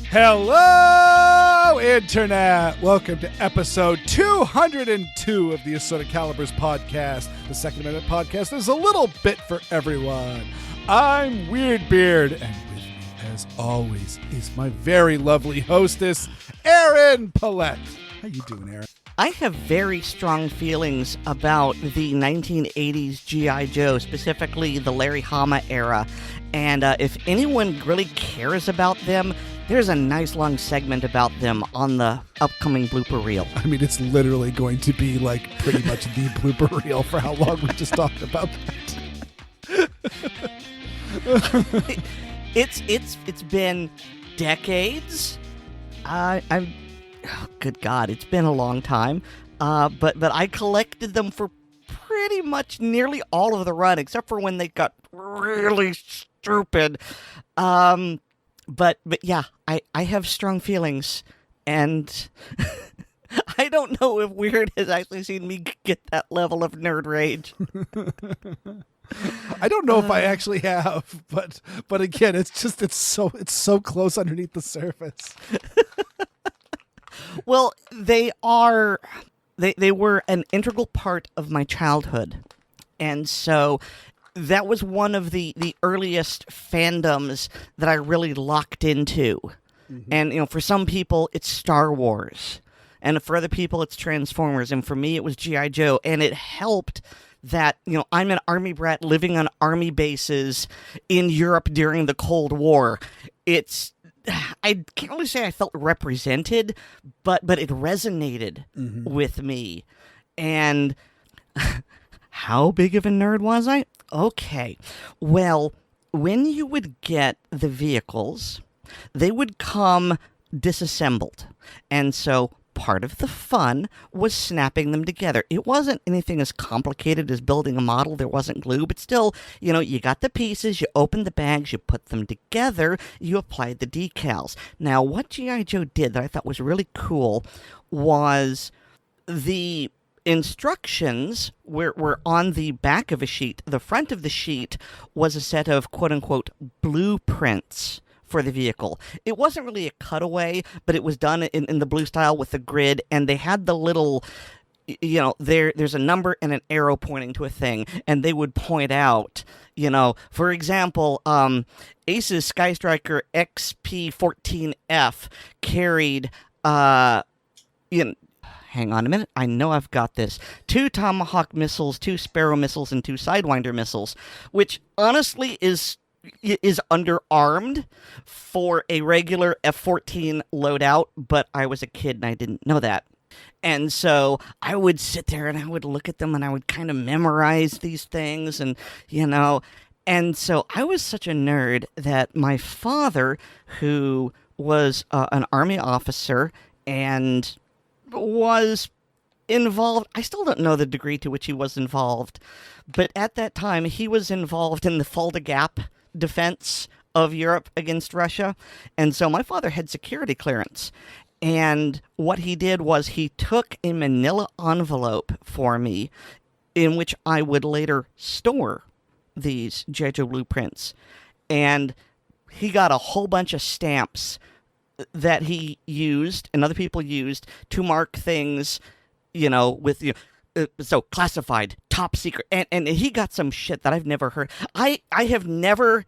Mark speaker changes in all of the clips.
Speaker 1: Hello, Internet! Welcome to episode 202 of the Assorted Calibers podcast, the Second Amendment podcast. There's a little bit for everyone. I'm Weer'd, and with me, as always, is my very lovely hostess, Erin Paulette. How you doing, Erin?
Speaker 2: I have very strong feelings about the 1980s G.I. Joe, specifically the Larry Hama era. And if anyone really cares about them, there's a nice long segment about them on the upcoming blooper reel.
Speaker 1: I mean, it's literally going to be like pretty much the blooper reel for how long we just talked about that.
Speaker 2: It's been decades. Good God, it's been a long time. But I collected them for pretty much nearly all of the run, except for when they got really stupid. But yeah, I have strong feelings, and I don't know if Weer'd has actually seen me get that level of nerd rage.
Speaker 1: I don't know if I actually have, but again, it's so close underneath the surface.
Speaker 2: Well, they were an integral part of my childhood, and so that was one of the earliest fandoms that I really locked into. Mm-hmm. And, for some people, it's Star Wars. And for other people, it's Transformers. And for me, it was G.I. Joe. And it helped that, I'm an Army brat living on Army bases in Europe during the Cold War. I can't really say I felt represented, but it resonated with me. And how big of a nerd was I? Okay. Well, when you would get the vehicles, they would come disassembled. And so part of the fun was snapping them together. It wasn't anything as complicated as building a model. There wasn't glue, but still, you got the pieces, you opened the bags, you put them together, you applied the decals. Now, what G.I. Joe did that I thought was really cool was the instructions were on the back of a sheet. The front of the sheet was a set of quote-unquote blueprints for the vehicle. It wasn't really a cutaway, but it was done in the blue style with the grid, and they had the little, there's a number and an arrow pointing to a thing, and they would point out, for example, Ace's Sky Striker XP-14F carried, hang on a minute. I know I've got this. 2 Tomahawk missiles, 2 Sparrow missiles, and 2 Sidewinder missiles, which honestly is underarmed for a regular F-14 loadout, but I was a kid and I didn't know that. And so I would sit there and I would look at them and I would kind of memorize these things and, and so I was such a nerd that my father, who was an Army officer and was involved, I still don't know the degree to which he was involved, but at that time he was involved in the Fulda Gap defense of Europe against Russia, and so my father had security clearance, and what he did was he took a manila envelope for me in which I would later store these G.I. Joe blueprints, and he got a whole bunch of stamps that he used and other people used to mark things, with, so classified, top secret. And he got some shit that I've never heard. I have never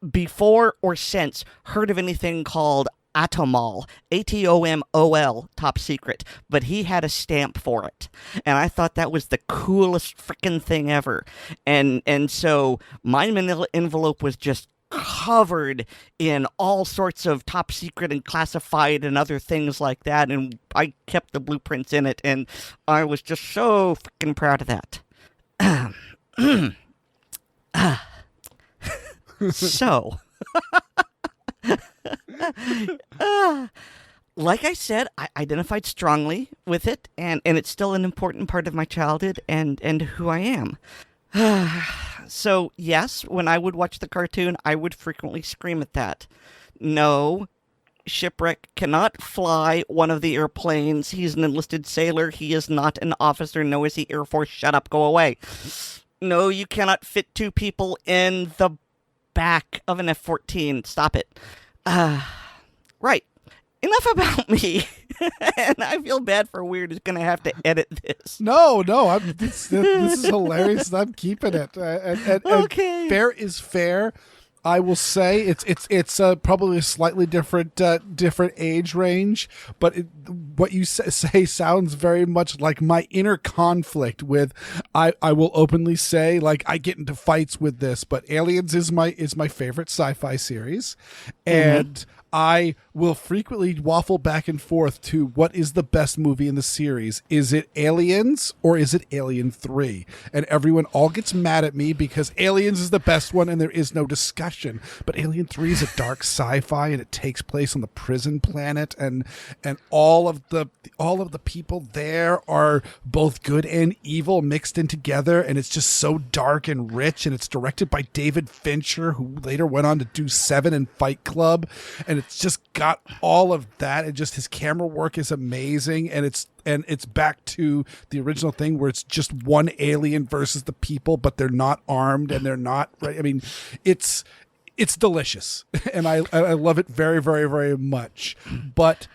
Speaker 2: before or since heard of anything called Atomol, ATOMOL, top secret, but he had a stamp for it. And I thought that was the coolest freaking thing ever. And so my manila envelope was just covered in all sorts of top secret and classified and other things like that, and I kept the blueprints in it, and I was just so freaking proud of that. So, like I said, I identified strongly with it, and it's still an important part of my childhood and who I am. So, yes, when I would watch the cartoon, I would frequently scream at that. No, Shipwreck cannot fly one of the airplanes. He's an enlisted sailor. He is not an officer. No, is he Air Force? Shut up, go away. No, you cannot fit two people in the back of an F-14. Stop it. Right. Enough about me. And I feel bad for Weer'd who's going to have to edit this.
Speaker 1: No, this is hilarious. I'm keeping it.
Speaker 2: Okay.
Speaker 1: Fair is fair. I will say it's probably a slightly different age range, but what you say sounds very much like my inner conflict with. I will openly say, like, I get into fights with this, but Aliens is my favorite sci-fi series, and I will frequently waffle back and forth to what is the best movie in the series. Is it Aliens or is it Alien 3? And everyone all gets mad at me because Aliens is the best one and there is no discussion. But Alien 3 is a dark sci-fi and it takes place on the prison planet, and all of the people there are both good and evil mixed in together, and it's just so dark and rich, and it's directed by David Fincher, who later went on to do Seven and Fight Club, and it's just got all of that, and just his camera work is amazing, and it's back to the original thing where it's just one alien versus the people, but they're not armed and they're not right. I mean, it's delicious, and I love it very, very, very much. But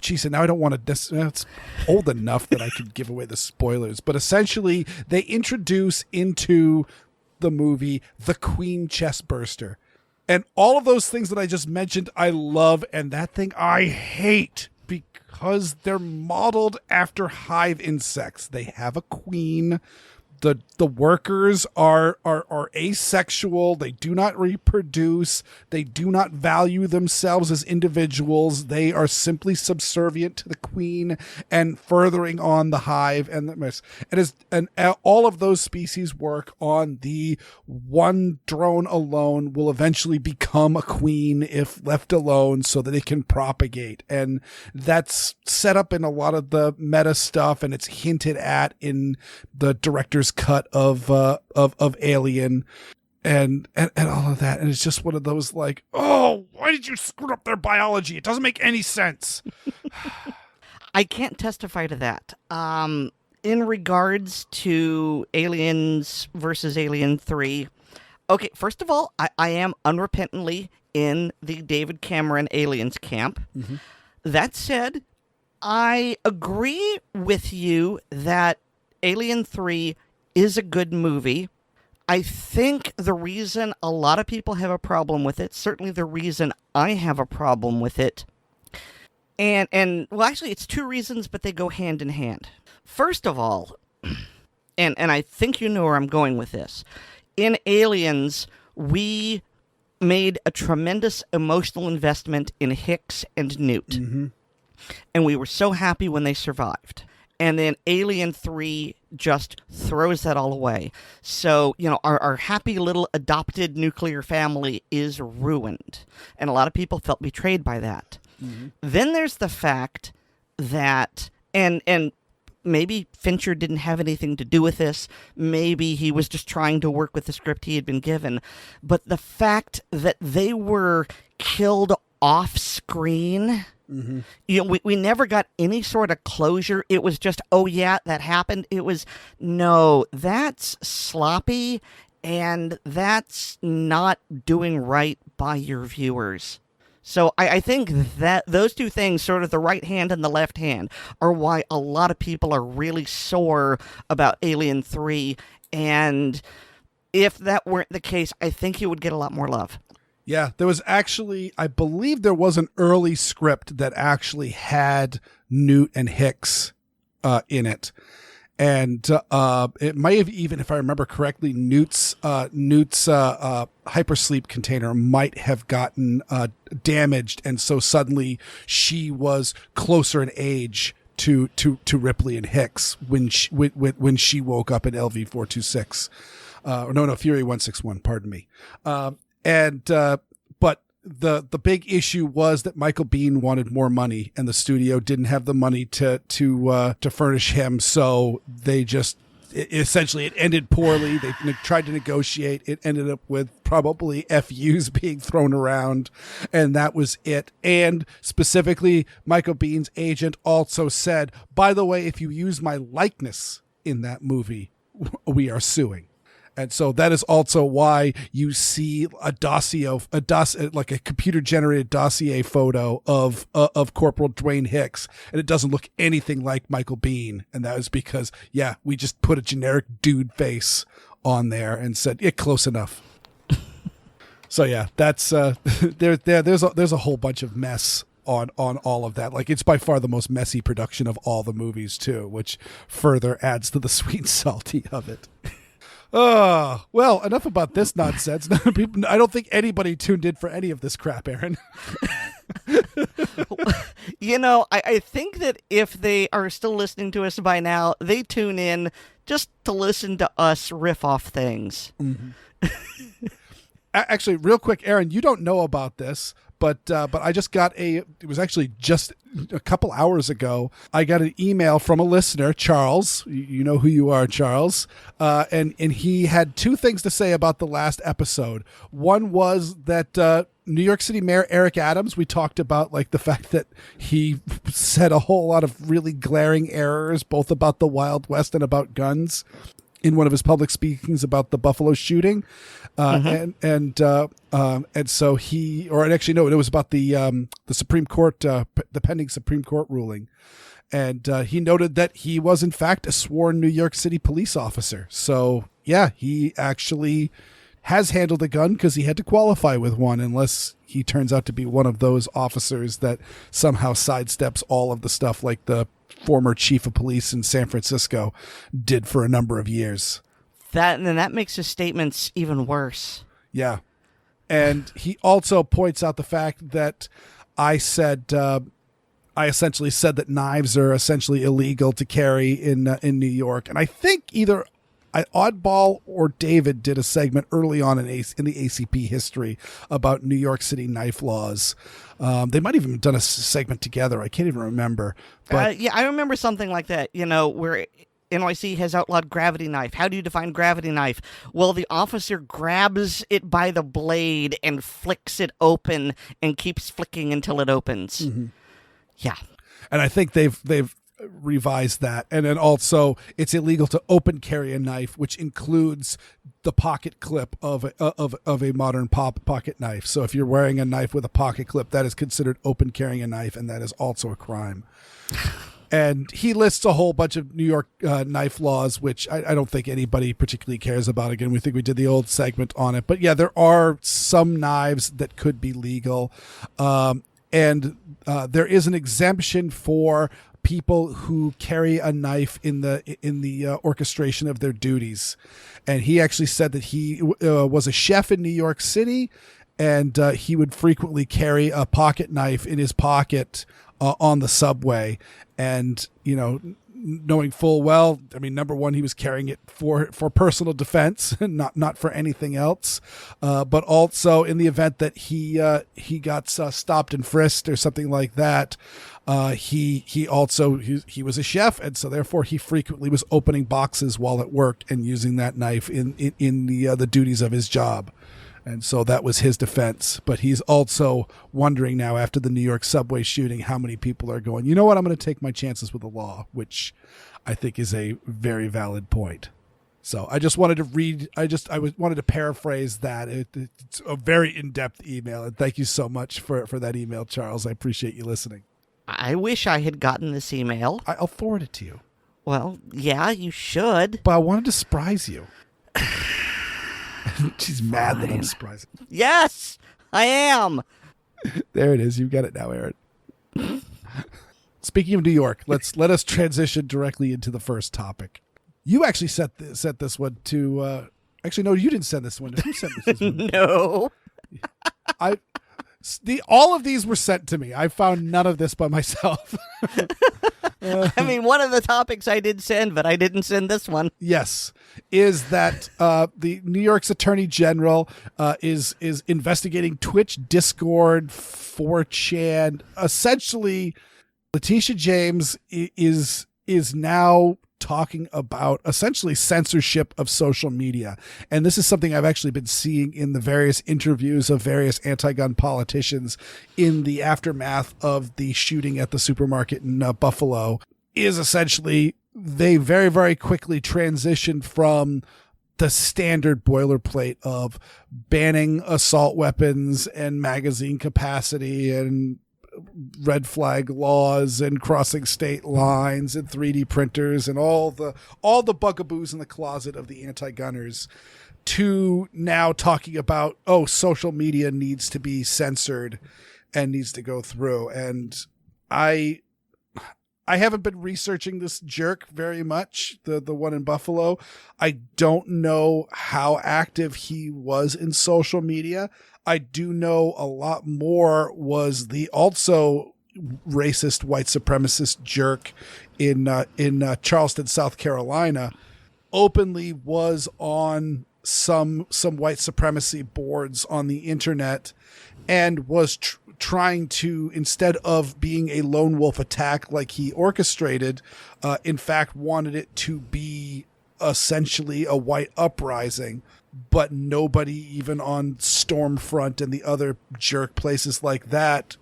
Speaker 1: geez, and now I don't want to. It's old enough that I could give away the spoilers. But essentially, they introduce into the movie the Queen Chestburster. And all of those things that I just mentioned, I love, and that thing I hate because they're modeled after hive insects. They have a queen. The workers are asexual. They do not reproduce. They do not value themselves as individuals. They are simply subservient to the queen and furthering on the hive and the mess. And all of those species work on the one drone alone will eventually become a queen if left alone so that it can propagate. And that's set up in a lot of the meta stuff, and it's hinted at in the director's cut of Alien and all of that, and it's just one of those like, oh, why did you screw up their biology? It doesn't make any sense.
Speaker 2: I can't testify to that. In regards to Aliens versus Alien 3, okay, first of all, I am unrepentantly in the David Cameron Aliens camp. Mm-hmm. That said, I agree with you that Alien 3 is a good movie. I think the reason a lot of people have a problem with it, certainly the reason I have a problem with it, and well, actually it's two reasons, but they go hand in hand. First of all, and I think you know where I'm going with this, in Aliens, we made a tremendous emotional investment in Hicks and Newt. Mm-hmm. And we were so happy when they survived. And then Alien 3 just throws that all away. So, our happy little adopted nuclear family is ruined. And a lot of people felt betrayed by that. Mm-hmm. Then there's the fact that, and maybe Fincher didn't have anything to do with this. Maybe he was just trying to work with the script he had been given. But the fact that they were killed off screen... Mm-hmm. We never got any sort of closure. It was just, oh yeah, that happened. It was, no, that's sloppy, and that's not doing right by your viewers. So I think that those two things, sort of the right hand and the left hand, are why a lot of people are really sore about Alien 3, and if that weren't the case, I think you would get a lot more love.
Speaker 1: Yeah, there was actually, I believe there was an early script that actually had Newt and Hicks in it. And it may have even, if I remember correctly, Newt's hypersleep container might have gotten damaged. And so suddenly she was closer in age to Ripley and Hicks when she woke up in LV-426. Fury 161, pardon me. But the big issue was that Michael Biehn wanted more money, and the studio didn't have the money to furnish him, so they just essentially it ended poorly. They tried to negotiate. It ended up with probably FUs being thrown around, and that was it. And specifically, Michael Biehn's agent also said, by the way, if you use my likeness in that movie, we are suing. And so that is also why you see a like a computer-generated dossier photo of Corporal Dwayne Hicks, and it doesn't look anything like Michael Biehn. And that was because, we just put a generic dude face on there and said, close enough. So that's there's a whole bunch of mess on all of that. Like, it's by far the most messy production of all the movies too, which further adds to the sweet and salty of it. Oh, well, enough about this nonsense. I don't think anybody tuned in for any of this crap, Aaron.
Speaker 2: I think that if they are still listening to us by now, they tune in just to listen to us riff off things.
Speaker 1: Mm-hmm. Actually, real quick, Aaron, you don't know about this, but I just got it was actually just a couple hours ago, I got an email from a listener, Charles. You know who you are, Charles. And he had two things to say about the last episode. One was that New York City Mayor Eric Adams, we talked about like the fact that he said a whole lot of really glaring errors, both about the Wild West and about guns, in one of his public speakings about the Buffalo shooting. And so it was about the Supreme Court, the pending Supreme Court ruling. And he noted that he was, in fact, a sworn New York City police officer. So, he actually has handled a gun because he had to qualify with one, unless he turns out to be one of those officers that somehow sidesteps all of the stuff like the former chief of police in San Francisco did for a number of years.
Speaker 2: That makes his statements even worse. Yeah.
Speaker 1: And he also points out the fact that I essentially said that knives are essentially illegal to carry in New York. And I think either Oddball or David did a segment early on in the ACP history about New York City knife laws. They might even have done a segment together. I can't even remember. But
Speaker 2: I remember something like that, where NYC has outlawed gravity knife. How do you define gravity knife? Well, the officer grabs it by the blade and flicks it open and keeps flicking until it opens.
Speaker 1: Mm-hmm.
Speaker 2: Yeah.
Speaker 1: And I think they've revised that. And then also it's illegal to open carry a knife, which includes the pocket clip of a modern pocket knife. So if you're wearing a knife with a pocket clip, that is considered open carrying a knife, and that is also a crime. And he lists a whole bunch of New York knife laws, which I don't think anybody particularly cares about. Again, we think we did the old segment on it. But there are some knives that could be legal. And there is an exemption for people who carry a knife in the orchestration of their duties. And he actually said that he was a chef in New York City, and he would frequently carry a pocket knife in his pocket on the subway. And, knowing full well, number one, he was carrying it for personal defense and not for anything else. But also in the event that he got stopped and frisked or something like that, he was a chef, and so therefore he frequently was opening boxes while at work and using that knife in the duties of his job. And so that was his defense. But he's also wondering now, after the New York subway shooting, how many people are going, you know what, I'm going to take my chances with the law, which I think is a very valid point. So I just wanted to wanted to paraphrase that. It's a very in-depth email. And thank you so much for that email, Charles. I appreciate you listening.
Speaker 2: I wish I had gotten this email.
Speaker 1: I'll forward it to you.
Speaker 2: Well, yeah, you should.
Speaker 1: But I wanted to surprise you. She's mad that I'm surprising.
Speaker 2: Yes, I am.
Speaker 1: There it is. You've got it now, Aaron. Speaking of New York, let us transition directly into the first topic. You actually sent this one to. Actually, no, you didn't send this one. Who sent this one?
Speaker 2: No.
Speaker 1: All of these were sent to me. I found none of this by myself.
Speaker 2: One of the topics I did send, but I didn't send this one.
Speaker 1: Yes, is that the New York's Attorney General is investigating Twitch, Discord, 4chan. Essentially, Letitia James is now talking about essentially censorship of social media. And this is something I've actually been seeing in the various interviews of various anti-gun politicians in the aftermath of the shooting at the supermarket in Buffalo, is essentially they very, very quickly transitioned from the standard boilerplate of banning assault weapons and magazine capacity and red flag laws and crossing state lines and 3D printers and all the bugaboos in the closet of the anti-gunners, to now talking about, social media needs to be censored and needs to go through. And I haven't been researching this jerk very much, the one in Buffalo. I don't know how active he was in social media. I do know a lot more was the also racist white supremacist jerk in Charleston, South Carolina, openly was on some white supremacy boards on the internet and was trying to, instead of being a lone wolf attack like he orchestrated, in fact wanted it to be essentially a white uprising. But nobody, even on Stormfront and the other jerk places like that,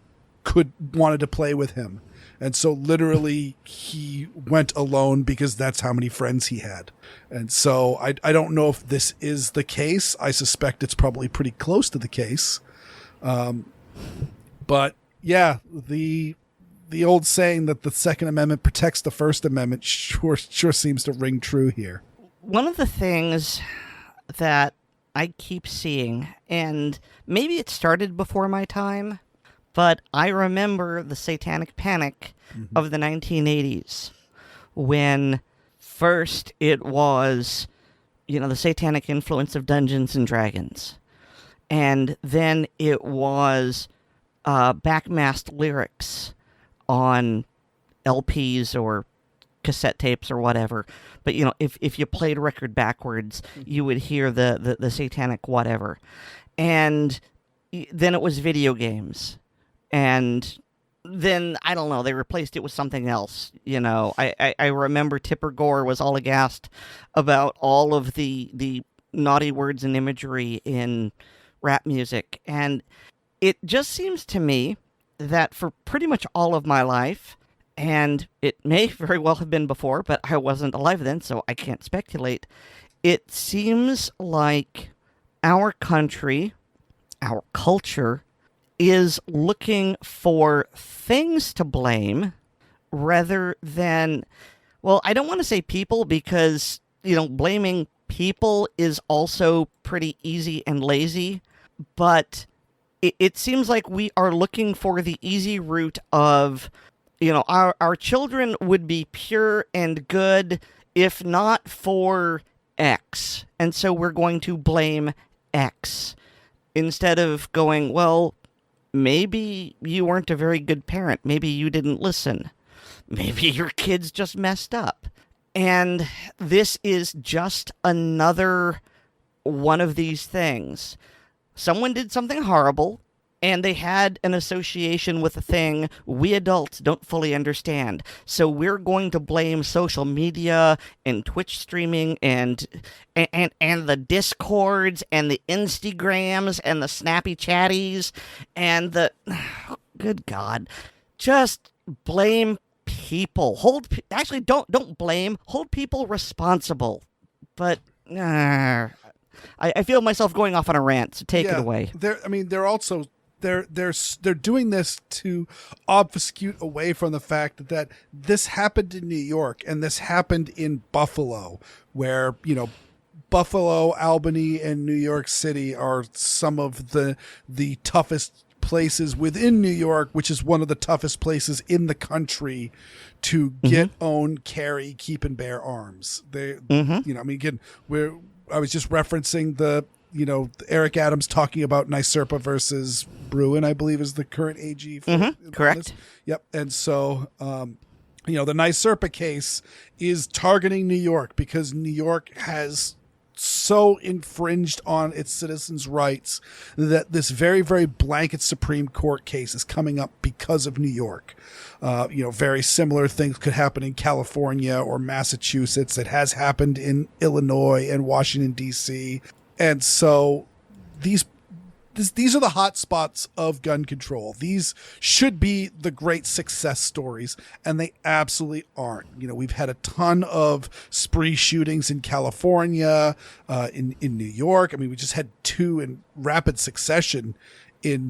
Speaker 1: wanted to play with him. And so literally he went alone because that's how many friends he had. And so I don't know if this is the case. I suspect it's probably pretty close to the case. But yeah, the old saying that the Second Amendment protects the First Amendment sure seems to ring true here.
Speaker 2: One of the things that I keep seeing, and maybe it started before my time, but I remember the Satanic Panic of the 1980s, when first it was, the satanic influence of Dungeons and Dragons, and then it was backmasked lyrics on LPs or cassette tapes or whatever. But, if you played a record backwards, you would hear the satanic whatever. And then it was video games. And then, I don't know, they replaced it with something else. I remember Tipper Gore was all aghast about all of the naughty words and imagery in rap music. And it just seems to me that for pretty much all of my life, and it may very well have been before, but I wasn't alive then, so I can't speculate, it seems like our country, our culture, is looking for things to blame rather than, well, I don't want to say people because, blaming people is also pretty easy and lazy, but it seems like we are looking for the easy route of, our children would be pure and good if not for X. And so we're going to blame X instead of going, well, maybe you weren't a very good parent. Maybe you didn't listen. Maybe your kids just messed up. And this is just another one of these things. Someone did something horrible, and they had an association with a thing we adults don't fully understand. So we're going to blame social media and Twitch streaming and the Discords and the Instagrams and the Snappy Chatties and the... Good God. Just blame people. Don't blame. Hold people responsible. But... I feel myself going off on a rant, so take it away. They're doing this to obfuscate away from the fact that this happened in New York and this happened in Buffalo, where, Buffalo, Albany, and New York City are some of the toughest places within New York, which is one of the toughest places in the country to get, own, carry, keep, and bear arms. Again, I was just referencing the Eric Adams talking about NYSERPA versus Bruin, I believe is the current AG. Correct.
Speaker 1: Yep. And so, the NYSERPA case is targeting New York because New York has so infringed on its citizens' rights that this very, very blanket Supreme Court case is coming up because of New York. Very similar things could happen in California or Massachusetts. It has happened in Illinois and Washington, D.C. And so these are the hot spots of gun control. These should be the great success stories, and they absolutely aren't. We've had a ton of spree shootings in California, in New York. I mean, we just had 2 in rapid succession in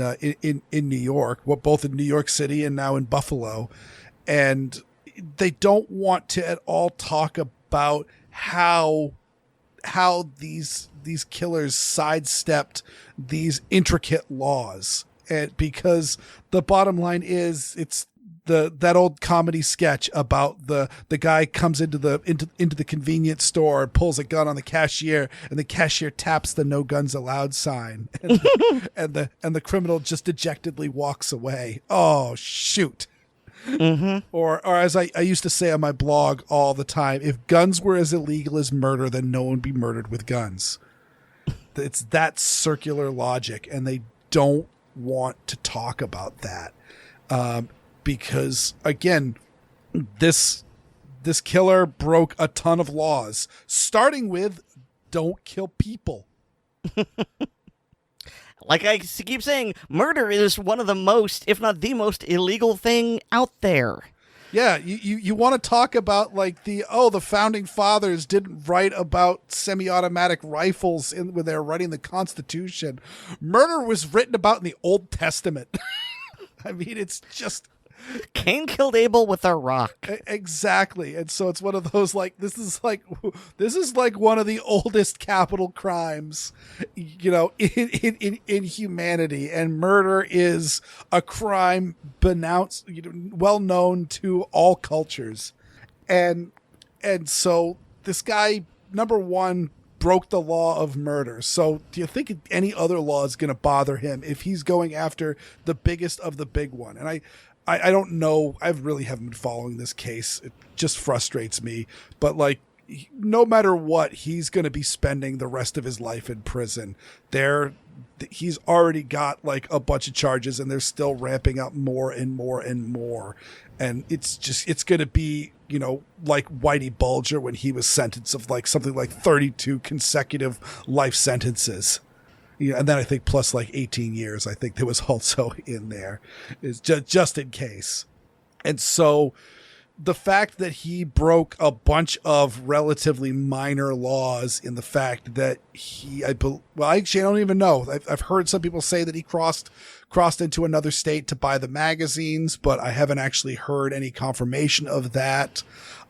Speaker 1: New York, both in New York City and now in Buffalo. And they don't want to at all talk about how these killers sidestepped these intricate laws. And because the bottom line is, it's that old comedy sketch about the guy comes into the convenience store and pulls a gun on the cashier, and the cashier taps the "No Guns Allowed" sign, and the criminal just dejectedly walks away. Oh, shoot.
Speaker 2: Mm-hmm.
Speaker 1: Or as I used to say on my blog all the time, if guns were as illegal as murder, then no one would be murdered with guns. It's that circular logic, and they don't want to talk about that. Because, again, this killer broke a ton of laws, starting with don't kill people.
Speaker 2: Like I keep saying, murder is one of the most, if not the most, illegal thing out there.
Speaker 1: Yeah, you want to talk about like the founding fathers didn't write about semi-automatic rifles when they were writing the Constitution. Murder was written about in the Old Testament. I mean, it's just...
Speaker 2: Cain killed Abel with a rock.
Speaker 1: Exactly. And so it's one of those, like, this is like one of the oldest capital crimes, in humanity. And murder is a crime well known to all cultures. And so this guy, number one, broke the law of murder. So do you think any other law is going to bother him if he's going after the biggest of the big one? And I don't know. I really haven't been following this case. It just frustrates me. But like, no matter what, he's going to be spending the rest of his life in prison. He's already got like a bunch of charges, and they're still ramping up more and more and more. And it's going to be, like Whitey Bulger when he was sentenced of like something like 32 consecutive life sentences. And then I think plus like 18 years, I think there was also in there, is just in case. And so the fact that he broke a bunch of relatively minor laws in the fact that actually I don't even know. I've heard some people say that he crossed into another state to buy the magazines, but I haven't actually heard any confirmation of that.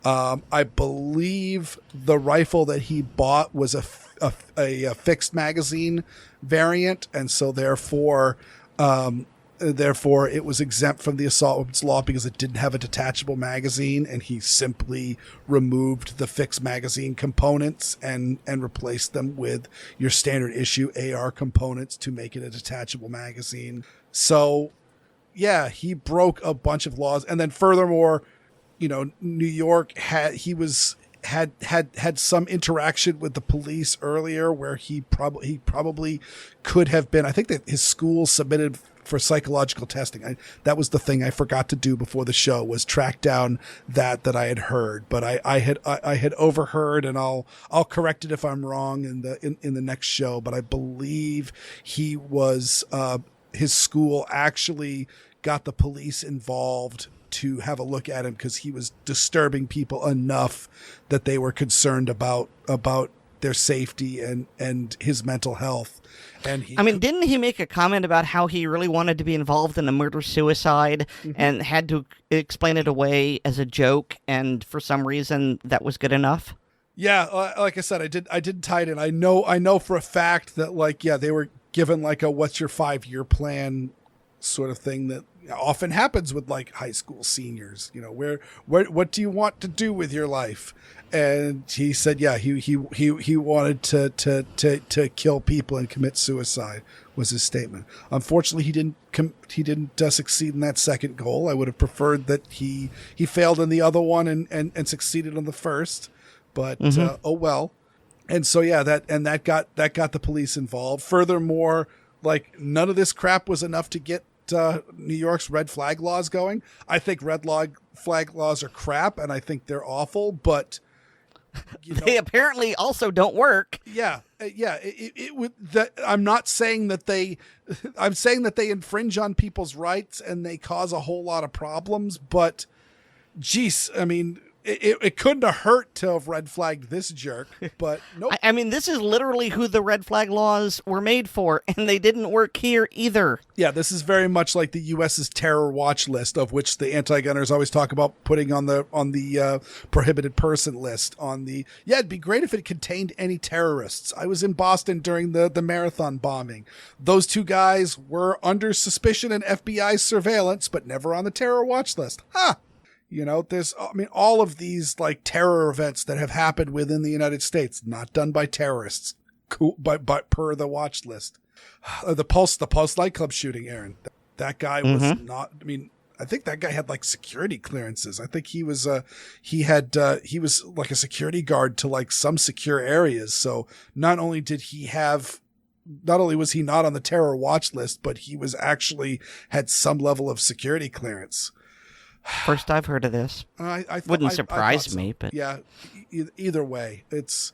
Speaker 1: I believe the rifle that he bought was a fixed magazine variant, and so therefore it was exempt from the assault weapons law because it didn't have a detachable magazine, and he simply removed the fixed magazine components and replaced them with your standard issue AR components to make it a detachable magazine. So yeah, he broke a bunch of laws. And then furthermore, New York had some interaction with the police earlier where he probably could have been. I think that his school submitted for psychological testing. That was the thing I forgot to do before the show, was track down that I had heard, but I had overheard, and I'll correct it if I'm wrong in the next show. But I believe he was his school actually got the police involved to have a look at him because he was disturbing people enough that they were concerned about their safety and his mental health. And
Speaker 2: didn't he make a comment about how he really wanted to be involved in a murder-suicide and had to explain it away as a joke, and for some reason that was good enough?
Speaker 1: Yeah, like I said, I didn't tie it in. I know for a fact that they were given like a what's your 5-year plan sort of thing that often happens with like high school seniors. What do you want to do with your life? And he said, yeah, he wanted to kill people and commit suicide was his statement. Unfortunately, he didn't succeed in that second goal. I would have preferred that he failed in the other one and succeeded on the first, but oh well. And so that got the police involved. Furthermore, like none of this crap was enough to get New York's red flag laws going. I think flag laws are crap, and I think they're awful. But
Speaker 2: they apparently also don't work.
Speaker 1: Yeah. It would. I'm not saying that they. I'm saying that they infringe on people's rights and they cause a whole lot of problems. But, geez, I mean. It couldn't have hurt to have red flagged this jerk, but nope.
Speaker 2: I mean, this is literally who the red flag laws were made for, and they didn't work here either.
Speaker 1: Yeah, this is very much like the U.S.'s terror watch list, of which the anti-gunners always talk about putting on the prohibited person list. It'd be great if it contained any terrorists. I was in Boston during the marathon bombing. Those two guys were under suspicion and FBI surveillance, but never on the terror watch list. Huh. All of these like terror events that have happened within the United States, not done by terrorists, but per the watch list. The Pulse nightclub shooting, Aaron. That guy was not. I mean, I think that guy had like security clearances. I think he was he was like a security guard to like some secure areas. So not only was he not on the terror watch list, but he was actually had some level of security clearance.
Speaker 2: First I've heard of this. Wouldn't surprise me, but
Speaker 1: yeah. Either way, there's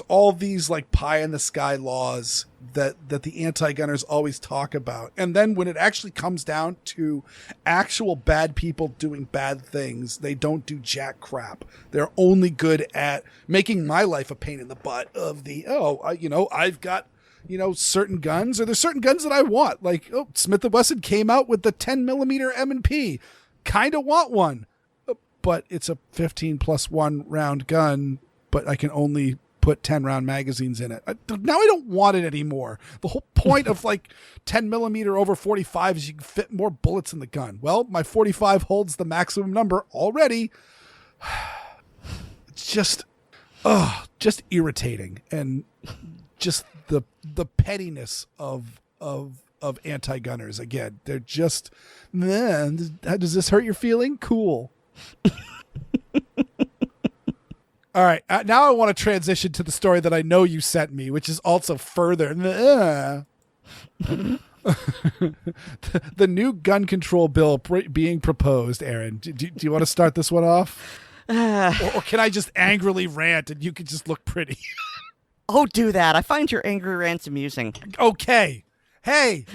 Speaker 1: all these like pie in the sky laws that the anti-gunners always talk about, and then when it actually comes down to actual bad people doing bad things, they don't do jack crap. They're only good at making my life a pain in the butt. I've got. Certain guns, or there's certain guns that I want. Like, Smith & Wesson came out with the 10mm M&P. Kind of want one, but it's a 15+1 round gun, but I can only put 10 round magazines in it. Now I don't want it anymore. The whole point of like 10mm over 45 is you can fit more bullets in the gun. Well, my 45 holds the maximum number already. It's just irritating, and just the pettiness of anti-gunners. Again, they're just, man, does this hurt your feeling? Cool. All right, now I want to transition to the story that I know you sent me, which is also further. The new gun control bill being proposed, Aaron. Do you want to start this one off? Or can I just angrily rant and you can just look pretty?
Speaker 2: Oh, do that. I find your angry rants amusing.
Speaker 1: Okay. Hey,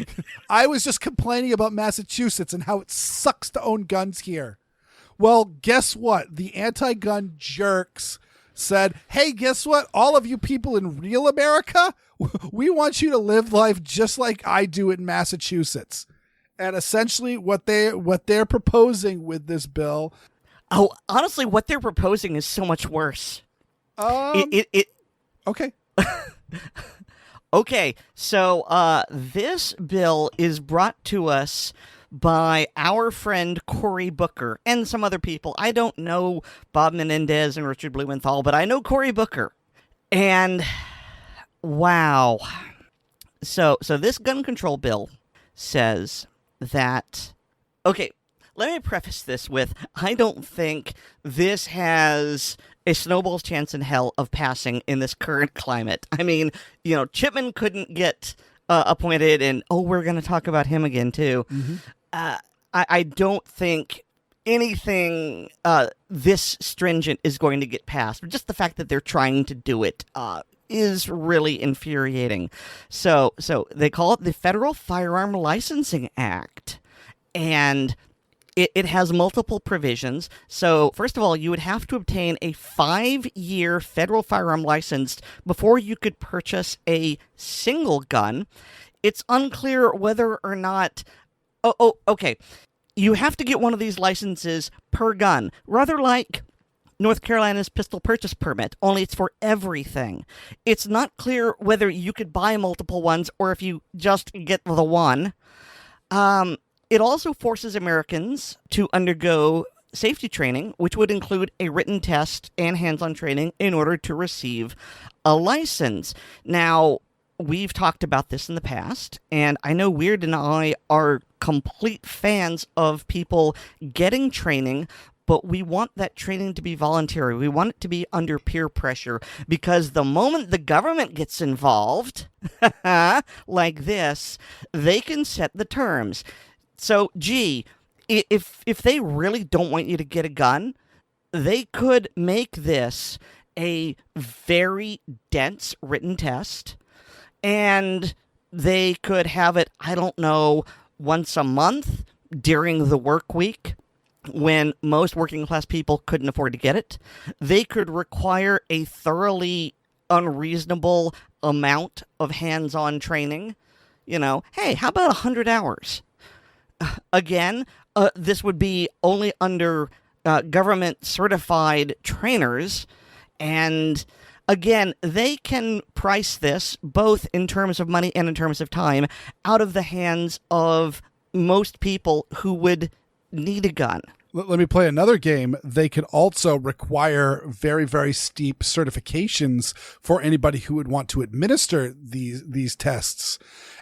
Speaker 1: I was just complaining about Massachusetts and how it sucks to own guns here. Well, guess what? The anti-gun jerks said, hey, guess what? All of you people in real America, we want you to live life just like I do in Massachusetts. And essentially what they're proposing with this bill.
Speaker 2: Oh, honestly, what they're proposing is so much worse.
Speaker 1: Okay.
Speaker 2: Okay, so this bill is brought to us by our friend Cory Booker and some other people. I don't know Bob Menendez and Richard Blumenthal, but I know Cory Booker. And wow. So this gun control bill says that, okay, let me preface this with, I don't think this has a snowball's chance in hell of passing in this current climate. I mean, Chipman couldn't get appointed, and we're going to talk about him again too. Mm-hmm. I don't think anything this stringent is going to get passed. But just the fact that they're trying to do it is really infuriating. So they call it the Federal Firearm Licensing Act, and it has multiple provisions. So, first of all, you would have to obtain a 5-year federal firearm license before you could purchase a single gun. It's unclear whether or not... okay. You have to get one of these licenses per gun, rather like North Carolina's pistol purchase permit, only it's for everything. It's not clear whether you could buy multiple ones or if you just get the one. It also forces Americans to undergo safety training, which would include a written test and hands-on training in order to receive a license. Now, we've talked about this in the past, and I know Weer'd and I are complete fans of people getting training, but we want that training to be voluntary. We want it to be under peer pressure, because the moment the government gets involved, like this, they can set the terms. So, gee, if they really don't want you to get a gun, they could make this a very dense written test, and they could have it, I don't know, once a month during the work week when most working class people couldn't afford to get it. They could require a thoroughly unreasonable amount of hands-on training. You know, hey, how about 100 hours? Again, this would be only under government certified trainers, and again, they can price this, both in terms of money and in terms of time, out of the hands of most people who would need a gun.
Speaker 1: Let me play another game. They could also require very, very steep certifications for anybody who would want to administer these tests,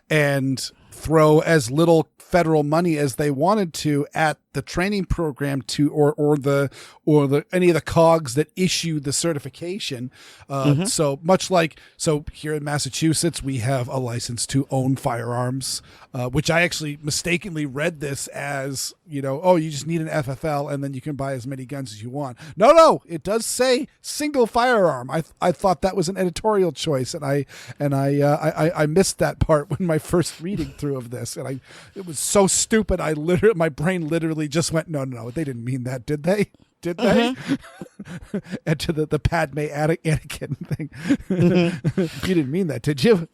Speaker 1: and throw as little federal money as they wanted to at the training program to or the any of the cogs that issue the certification. So much like, so here in Massachusetts, we have a license to own firearms, which I actually mistakenly read this as, you know, oh, you just need an FFL and then you can buy as many guns as you want. No, it does say single firearm. I thought that was an editorial choice, and I missed that part when my first reading through of this, and it was so stupid. My brain literally just went, no, they didn't mean that, did they? Did they? And to the Padme Anakin thing. You didn't mean that, did you?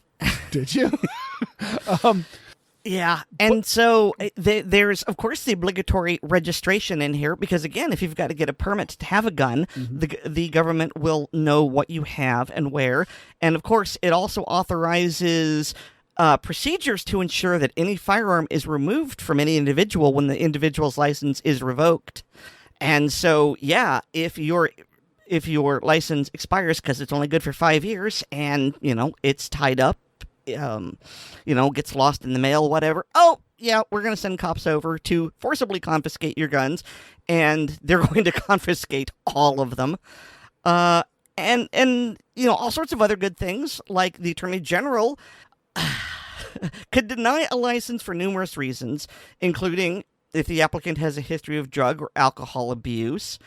Speaker 1: Did you?
Speaker 2: Yeah, and so there's, of course, the obligatory registration in here, because, again, if you've got to get a permit to have a gun, the government will know what you have and where. And, of course, it also authorizes procedures to ensure that any firearm is removed from any individual when the individual's license is revoked. And so, yeah, if your license expires because it's only good for 5 years and, you know, it's tied up, gets lost in the mail, whatever. Oh, yeah, we're going to send cops over to forcibly confiscate your guns, and they're going to confiscate all of them. And all sorts of other good things, like the Attorney General could deny a license for numerous reasons, including if the applicant has a history of drug or alcohol abuse,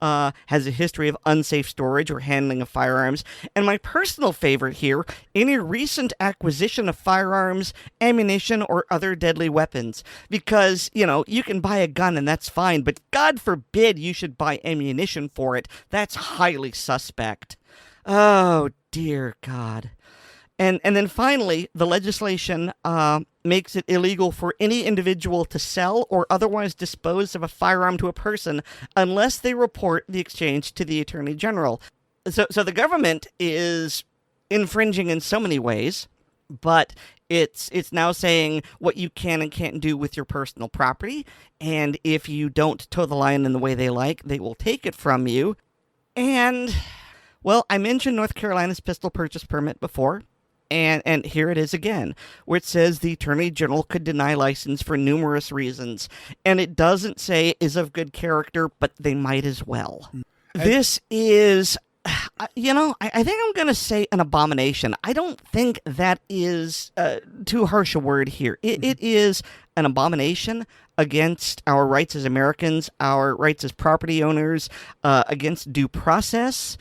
Speaker 2: has a history of unsafe storage or handling of firearms, and my personal favorite here, any recent acquisition of firearms, ammunition, or other deadly weapons. Because, you can buy a gun and that's fine, but God forbid you should buy ammunition for it. That's highly suspect. Oh, dear God. And then finally, the legislation makes it illegal for any individual to sell or otherwise dispose of a firearm to a person unless they report the exchange to the Attorney General. So the government is infringing in so many ways, but it's now saying what you can and can't do with your personal property, and if you don't toe the line in the way they like, they will take it from you. And, well, I mentioned North Carolina's pistol purchase permit before. And here it is again, where it says the Attorney General could deny license for numerous reasons. And it doesn't say is of good character, but they might as well. This is, I think I'm going to say an abomination. I don't think that is too harsh a word here. It is an abomination against our rights as Americans, our rights as property owners, against due process.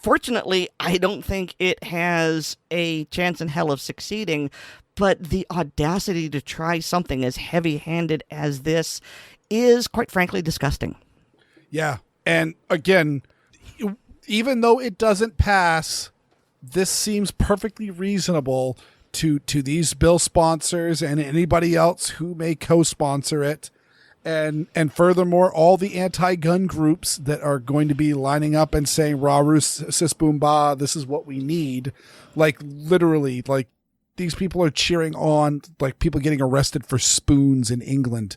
Speaker 2: Fortunately, I don't think it has a chance in hell of succeeding, but the audacity to try something as heavy-handed as this is, quite frankly, disgusting.
Speaker 1: Yeah, and again, even though it doesn't pass, this seems perfectly reasonable to these bill sponsors and anybody else who may co-sponsor it. And furthermore, all the anti-gun groups that are going to be lining up and saying, rah, roo, sis, boom, bah, this is what we need. Like, literally, like, these people are cheering on like people getting arrested for spoons in England.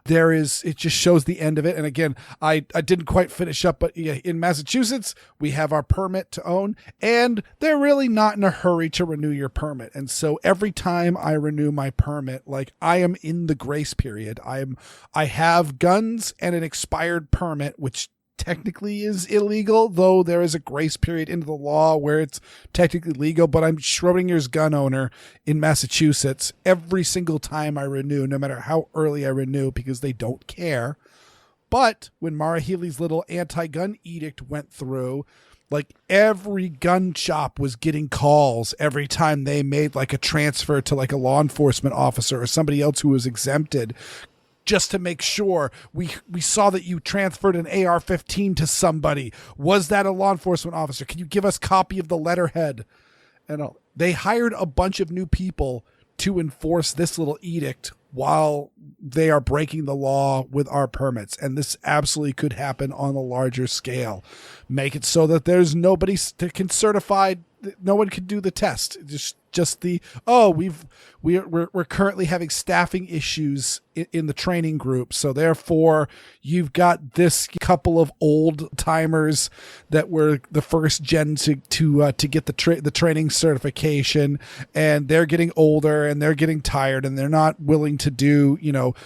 Speaker 1: It just shows the end of it. And again, I didn't quite finish up, but yeah, in Massachusetts, we have our permit to own, and they're really not in a hurry to renew your permit. And so every time I renew my permit, like I am in the grace period. I have guns and an expired permit, which technically is illegal, though there is a grace period into the law where it's technically legal. But I'm Schrodinger's gun owner in Massachusetts every single time I renew, no matter how early I renew, because they don't care. But when Mara Healey's little anti-gun edict went through, like every gun shop was getting calls every time they made like a transfer to like a law enforcement officer or somebody else who was exempted, just to make sure we saw that you transferred an AR-15 to somebody. Was that a law enforcement officer? Can you give us a copy of the letterhead? And they hired a bunch of new people to enforce this little edict while they are breaking the law with our permits. And this absolutely could happen on a larger scale. Make it so that there's nobody that can certify, no one can do the test. We're currently having staffing issues in the training group, so therefore you've got this couple of old timers that were the first gen to get the training certification, and they're getting older and they're getting tired and they're not willing to do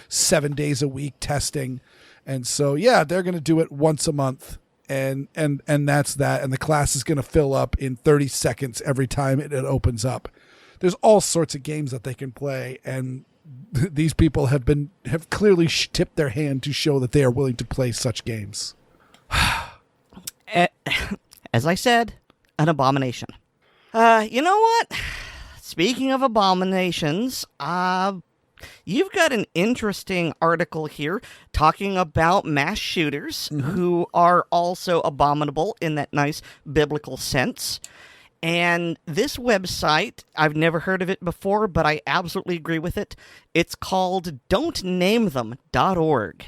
Speaker 1: 7 days a week testing, and so they're going to do it once a month. And that's that. And the class is going to fill up in 30 seconds every time it opens up. There's all sorts of games that they can play, and these people have clearly tipped their hand to show that they are willing to play such games.
Speaker 2: As I said, an abomination. You know what? Speaking of abominations, you've got an interesting article here talking about mass shooters who are also abominable in that nice biblical sense. And this website, I've never heard of it before, but I absolutely agree with it. It's called don'tnamethem.org.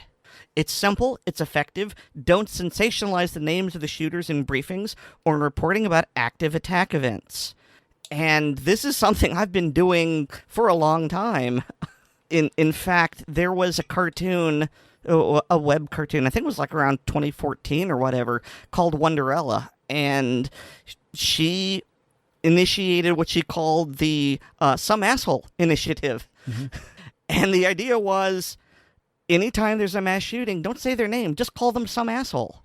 Speaker 2: It's simple, it's effective. Don't sensationalize the names of the shooters in briefings or in reporting about active attack events. And this is something I've been doing for a long time. In fact, there was a cartoon, a web cartoon, I think it was like around 2014 or whatever, called Wonderella. And she initiated what she called the Some Asshole Initiative. And the idea was, anytime there's a mass shooting, don't say their name, just call them some asshole.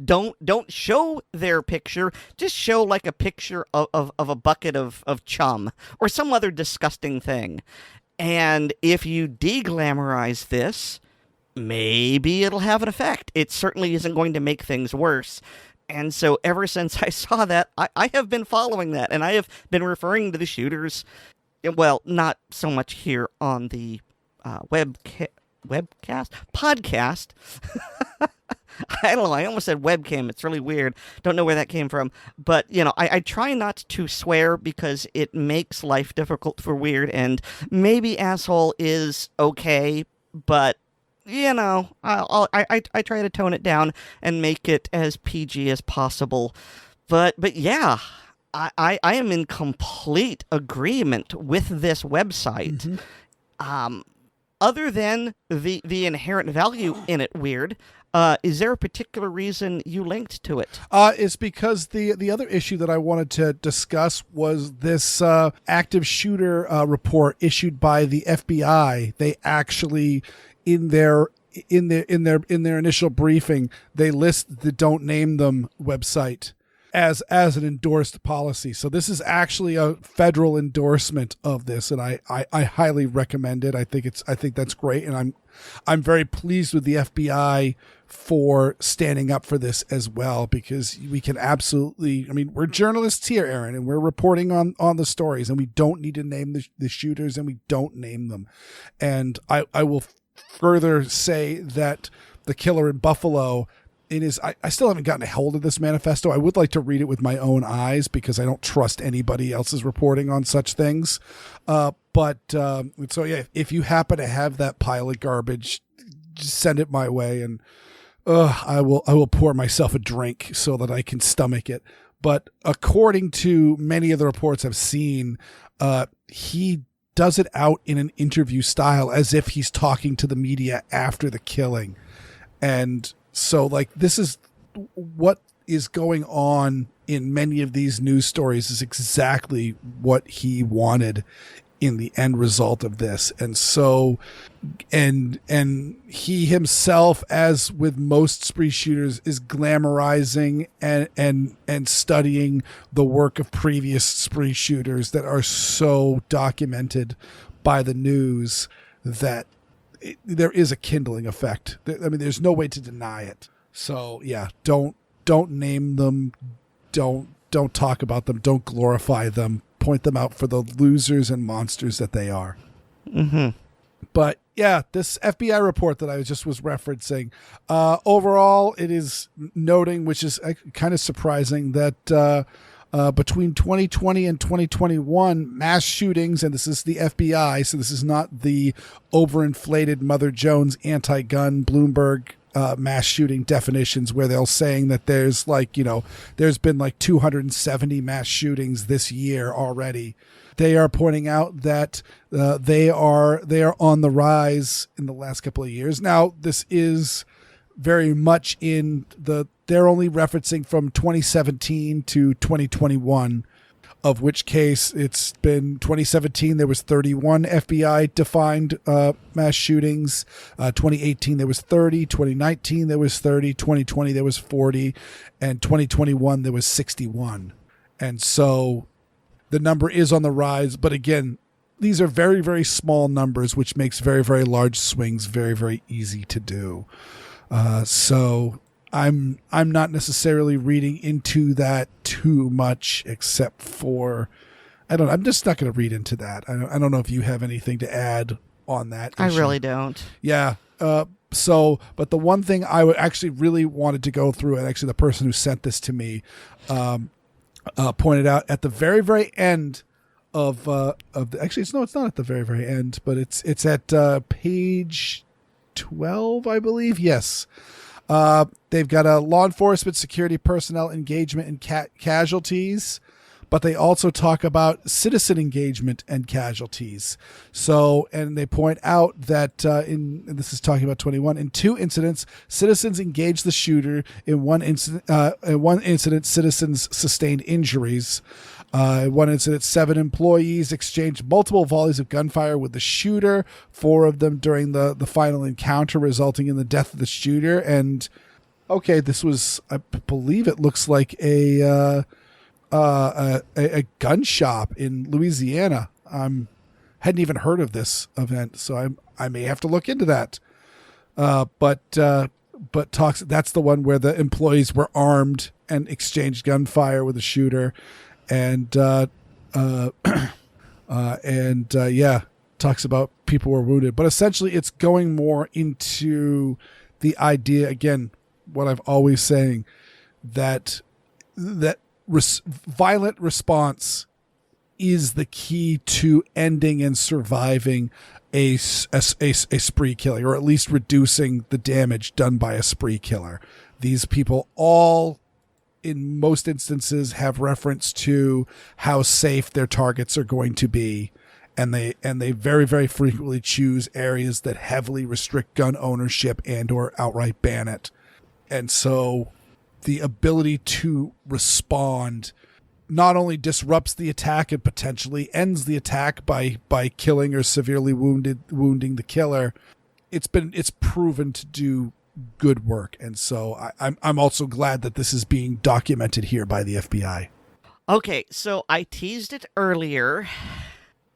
Speaker 2: Don't show their picture, just show like a picture of a bucket of chum or some other disgusting thing. And if you de-glamorize this, maybe it'll have an effect. It certainly isn't going to make things worse. And so ever since I saw that, I have been following that, and I have been referring to the shooters, well, not so much here on the podcast. I don't know, I almost said webcam. It's really weird. Don't know where that came from. But, I try not to swear because it makes life difficult for Weer'd, and maybe asshole is okay, but, I try to tone it down and make it as PG as possible. But yeah, I am in complete agreement with this website. Other than the inherent value in it, Weer'd, is there a particular reason you linked to it?
Speaker 1: It's because the other issue that I wanted to discuss was this active shooter report issued by the FBI. They actually, in their initial briefing, they list the Don't Name Them website as an endorsed policy. So this is actually a federal endorsement of this, and I highly recommend it. I think that's great, and I'm very pleased with the FBI for standing up for this as well, because we can absolutely, we're journalists here, Aaron, and we're reporting on the stories, and we don't need to name the shooters, and we don't name them. And I will further say that the killer in Buffalo, I still haven't gotten a hold of this manifesto. I would like to read it with my own eyes because I don't trust anybody else's reporting on such things. So yeah, if you happen to have that pile of garbage, just send it my way, and I will pour myself a drink so that I can stomach it. But according to many of the reports I've seen, he does it out in an interview style as if he's talking to the media after the killing. And so, like, this is what is going on in many of these news stories is exactly what he wanted in the end result of this. And so, and he himself, as with most spree shooters, is glamorizing and studying the work of previous spree shooters that are so documented by the news that there is a kindling effect. I mean, there's no way to deny it. So yeah, don't name them. Don't talk about them. Don't glorify them. Point them out for the losers and monsters that they are.
Speaker 2: Mm-hmm.
Speaker 1: But yeah, this FBI report that I just was referencing, overall, it is noting, which is kind of surprising, that between 2020 and 2021, mass shootings, and this is the FBI, so this is not the overinflated Mother Jones anti-gun Bloomberg mass shooting definitions where they're saying that there's there's been like 270 mass shootings this year already. They are pointing out that they are on the rise in the last couple of years. Now, this is very much they're only referencing from 2017 to 2021, of which case it's been 2017, there was 31 FBI defined mass shootings. 2018, there was 30. 2019, there was 30. 2020, there was 40. And 2021, there was 61. And so the number is on the rise. But again, these are very, very small numbers, which makes very, very large swings very, very easy to do. So I'm not necessarily reading into that too much, except for I'm just not going to read into that. I don't know if you have anything to add on that issue.
Speaker 2: I really don't.
Speaker 1: Yeah. But the one thing I would actually really wanted to go through, and actually the person who sent this to me pointed out at the very, very end of actually it's not at the very, very end, but it's at page 12, I believe. Yes. They've got a law enforcement, security personnel engagement, and casualties, but they also talk about citizen engagement and casualties. So, and they point out that this is talking about 21, in 2 incidents, citizens engaged the shooter. In one incident, citizens sustained injuries. In one incident, 7 employees exchanged multiple volleys of gunfire with the shooter, 4 of them during the final encounter, resulting in the death of the shooter. And okay, this was, I believe it looks like a gun shop in Louisiana. Hadn't even heard of this event, so I may have to look into that. But that's the one where the employees were armed and exchanged gunfire with the shooter. And talks about people were wounded, but essentially it's going more into the idea, again, what I've always saying, that violent response is the key to ending and surviving a spree killing, or at least reducing the damage done by a spree killer. These people all, in most instances, have reference to how safe their targets are going to be, and they very, very frequently choose areas that heavily restrict gun ownership and or outright ban it. And so the ability to respond not only disrupts the attack and potentially ends the attack by killing or severely wounding the killer. It's proven to do good work, and so I'm also glad that this is being documented here by the FBI.
Speaker 2: Okay, so I teased it earlier.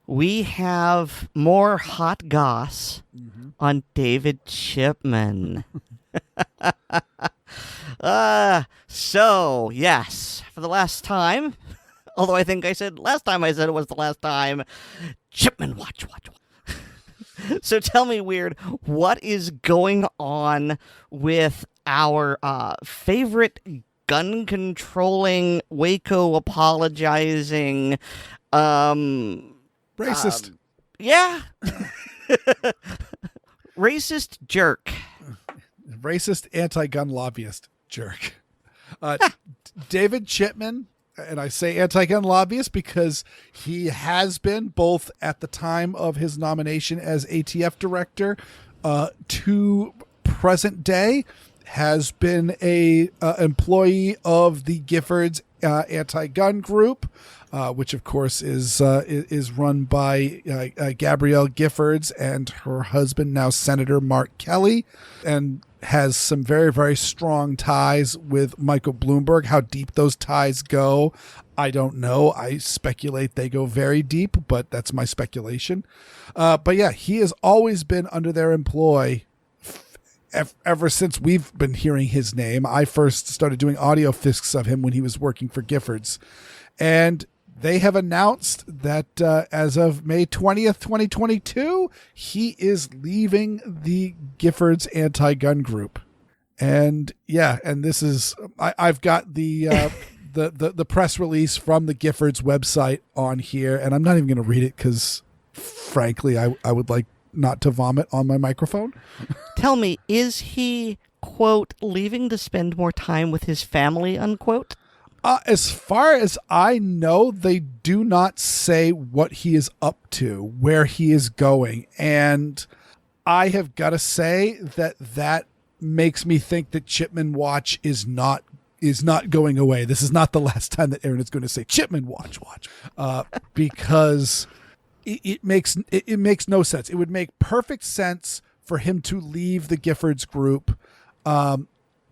Speaker 2: We have more hot goss on David Chipman. So yes, for the last time, although I think I said last time I said it was the last time, Chipman watch. So tell me, Weer'd, what is going on with our favorite gun-controlling, Waco apologizing,
Speaker 1: racist.
Speaker 2: Yeah. Racist jerk.
Speaker 1: Racist anti-gun lobbyist jerk. David Chipman and I say anti-gun lobbyist because he has been, both at the time of his nomination as ATF director to present day, has been a employee of the Giffords anti-gun group, which of course is run by Gabrielle Giffords and her husband, now Senator Mark Kelly, and has some very, very strong ties with Michael Bloomberg. How deep those ties go, I don't know. I speculate they go very deep, but that's my speculation. But yeah, he has always been under their employ ever since we've been hearing his name. I first started doing audio fisks of him when he was working for Giffords. And they have announced that as of May 20th, 2022, he is leaving the Giffords anti-gun group. And yeah, and this is, I've got the press release from the Giffords website on here, and I'm not even going to read it because frankly, I would like not to vomit on my microphone.
Speaker 2: Tell me, is he, quote, leaving to spend more time with his family, unquote?
Speaker 1: As far as I know, they do not say what he is up to, where he is going. And I have got to say that makes me think that Chipman Watch is not going away. This is not the last time that Aaron is going to say Chipman Watch, because it makes no sense. It would make perfect sense for him to leave the Giffords group.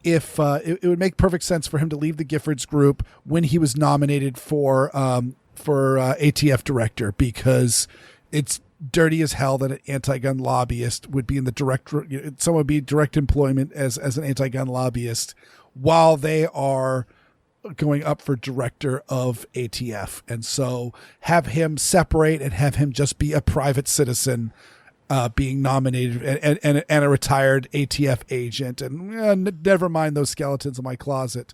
Speaker 1: If it would make perfect sense for him to leave the Giffords group when he was nominated for ATF director, because it's dirty as hell that an anti-gun lobbyist would be in the someone would be direct employment as an anti-gun lobbyist while they are going up for director of ATF. And so have him separate and have him just be a private citizen being nominated and a retired ATF agent, and never mind those skeletons in my closet,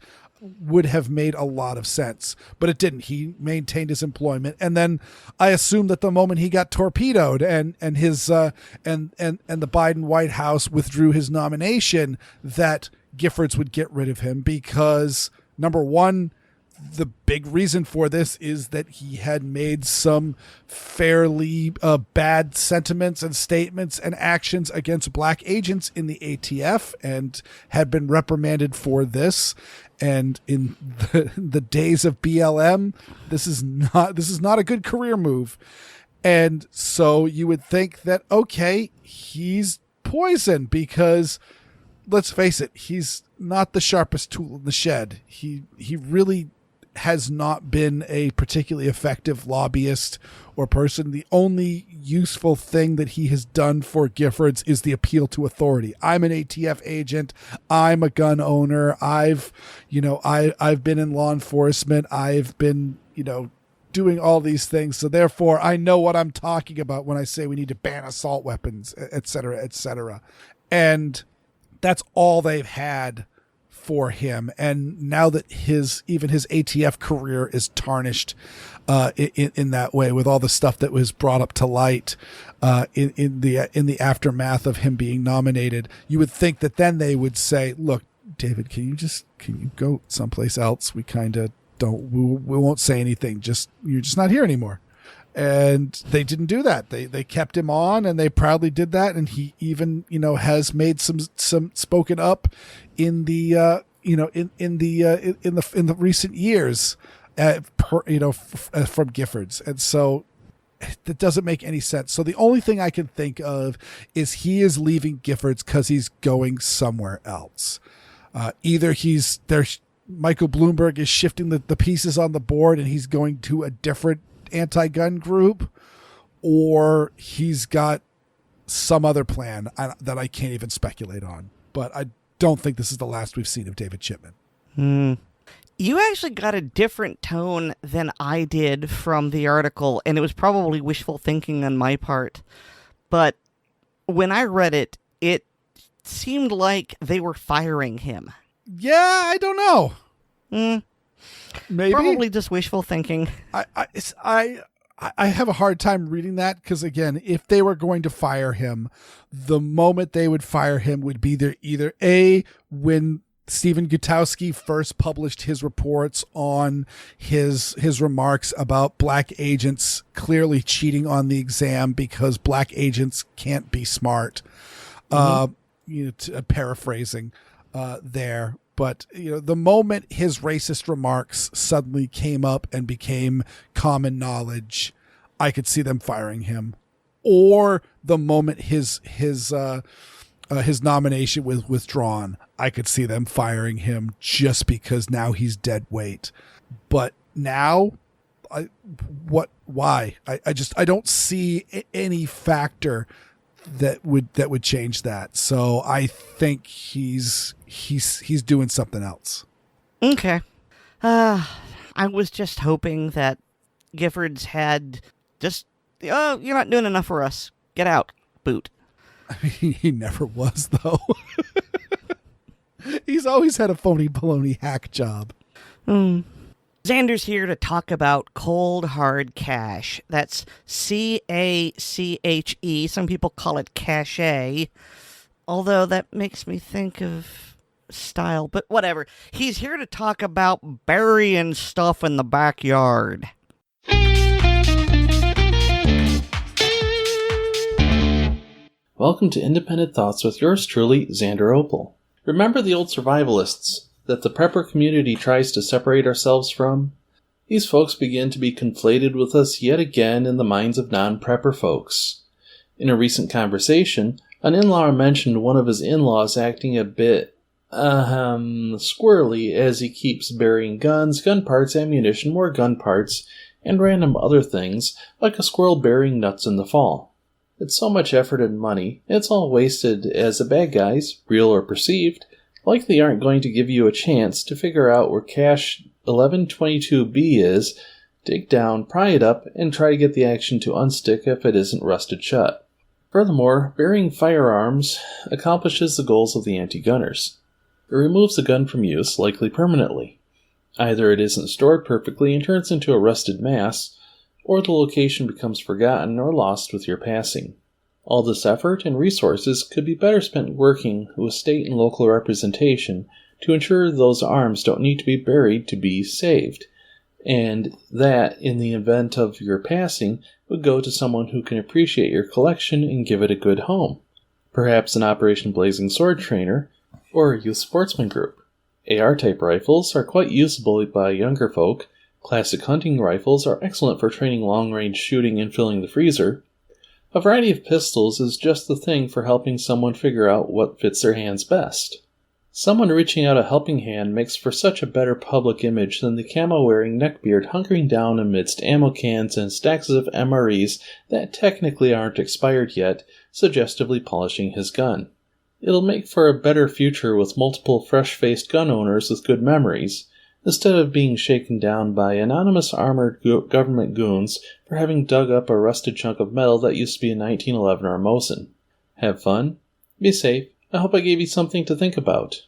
Speaker 1: would have made a lot of sense. But it didn't. He maintained his employment, and then I assume that the moment he got torpedoed and his and the Biden White House withdrew his nomination, that Giffords would get rid of him, because number one, the big reason for this is that he had made some fairly bad sentiments and statements and actions against black agents in the ATF and had been reprimanded for this. And in the days of BLM, this is not a good career move. And so you would think that, okay, he's poison, because let's face it, he's not the sharpest tool in the shed. He really has not been a particularly effective lobbyist or person. The only useful thing that he has done for Giffords is the appeal to authority. I'm an ATF agent. I'm a gun owner. I've been in law enforcement. I've been, doing all these things. So therefore I know what I'm talking about when I say we need to ban assault weapons, et cetera, et cetera. And that's all they've had for him. And now that even his ATF career is tarnished in that way, with all the stuff that was brought up to light in the aftermath of him being nominated, you would think that then they would say, look, David, can you go someplace else? We kind of we won't say anything. You're just not here anymore. And they didn't do that. They kept him on, and they proudly did that. And he even, has made some spoken up in the in the recent years, from Giffords. And so that doesn't make any sense. So the only thing I can think of is he is leaving Giffords because he's going somewhere else. Either Michael Bloomberg is shifting the pieces on the board and he's going to a different anti-gun group, or he's got some other plan that I can't even speculate on. But I don't think this is the last we've seen of David Chipman.
Speaker 2: You actually got a different tone than I did from the article, and it was probably wishful thinking on my part. But when I read it, it seemed like they were firing him.
Speaker 1: Yeah, I don't know. Maybe.
Speaker 2: Probably just wishful thinking.
Speaker 1: I have a hard time reading that, because again, if they were going to fire him, the moment they would fire him would be either A, when Stephen Gutowski first published his reports on his remarks about black agents clearly cheating on the exam because black agents can't be smart. Paraphrasing there. But, the moment his racist remarks suddenly came up and became common knowledge, I could see them firing him. Or the moment his nomination was withdrawn, I could see them firing him just because now he's dead weight. But now, why? I don't see any factor that would change that. So I think he's doing something else.
Speaker 2: Okay. I was just hoping that Giffords had just, you're not doing enough for us. Get out. Boot.
Speaker 1: I mean, he never was, though. He's always had a phony baloney hack job.
Speaker 2: Xander's here to talk about cold hard cash. That's CACHE. Some people call it cachet, although that makes me think of style, but whatever. He's here to talk about burying stuff in the backyard.
Speaker 3: Welcome to Independent Thoughts with yours truly, Xander Opal. Remember the old survivalists that the prepper community tries to separate ourselves from? These folks begin to be conflated with us yet again in the minds of non-prepper folks. In a recent conversation, an in-law mentioned one of his in-laws acting a bit, squirrely as he keeps burying guns, gun parts, ammunition, more gun parts, and random other things, like a squirrel burying nuts in the fall. It's so much effort and money, it's all wasted as the bad guys, real or perceived, likely aren't going to give you a chance to figure out where cache 1122B is, dig down, pry it up, and try to get the action to unstick if it isn't rusted shut. Furthermore, burying firearms accomplishes the goals of the anti-gunners. It removes the gun from use, likely permanently. Either it isn't stored perfectly and turns into a rusted mass, or the location becomes forgotten or lost with your passing. All this effort and resources could be better spent working with state and local representation to ensure those arms don't need to be buried to be saved, and that, in the event of your passing, would go to someone who can appreciate your collection and give it a good home. Perhaps an Operation Blazing Sword trainer, or a youth sportsman group. AR-type rifles are quite usable by younger folk. Classic hunting rifles are excellent for training long-range shooting and filling the freezer. A variety of pistols is just the thing for helping someone figure out what fits their hands best. Someone reaching out a helping hand makes for such a better public image than the camo-wearing neckbeard hunkering down amidst ammo cans and stacks of MREs that technically aren't expired yet, suggestively polishing his gun. It'll make for a better future with multiple fresh-faced gun owners with good memories, instead of being shaken down by anonymous armored government goons for having dug up a rusted chunk of metal that used to be a 1911 or a Mosin. Have fun, be safe, I hope I gave you something to think about.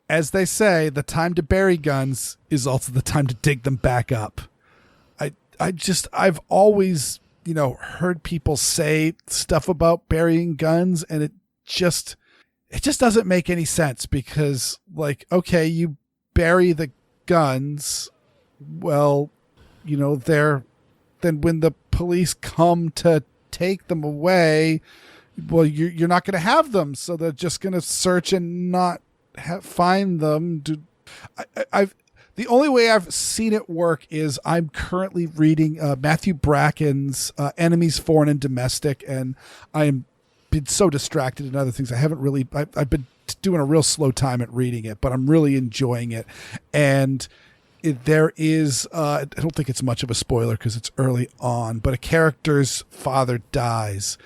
Speaker 1: As they say, the time to bury guns is also the time to dig them back up. I've always, heard people say stuff about burying guns, and it just doesn't make any sense because, okay, you bury the guns, well, then when the police come to take them away, well, you're not going to have them, so they're just going to search and not find them. The only way I've seen it work is I'm currently reading Matthew Bracken's Enemies, Foreign and Domestic, and I'm been so distracted in other things. I've been doing a real slow time at reading it, but I'm really enjoying it. And there is, I don't think it's much of a spoiler because it's early on, but a character's father dies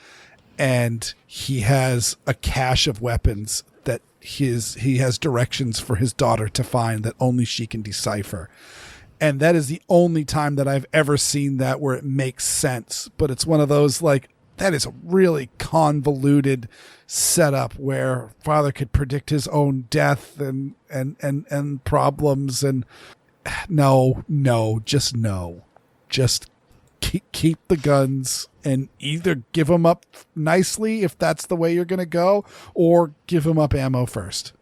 Speaker 1: and he has a cache of weapons that he has directions for his daughter to find that only she can decipher. And that is the only time that I've ever seen that where it makes sense. But it's one of those, that is a really convoluted setup where father could predict his own death and problems. And no. Just keep the guns and either give them up nicely if that's the way you're going to go, or give them up ammo first.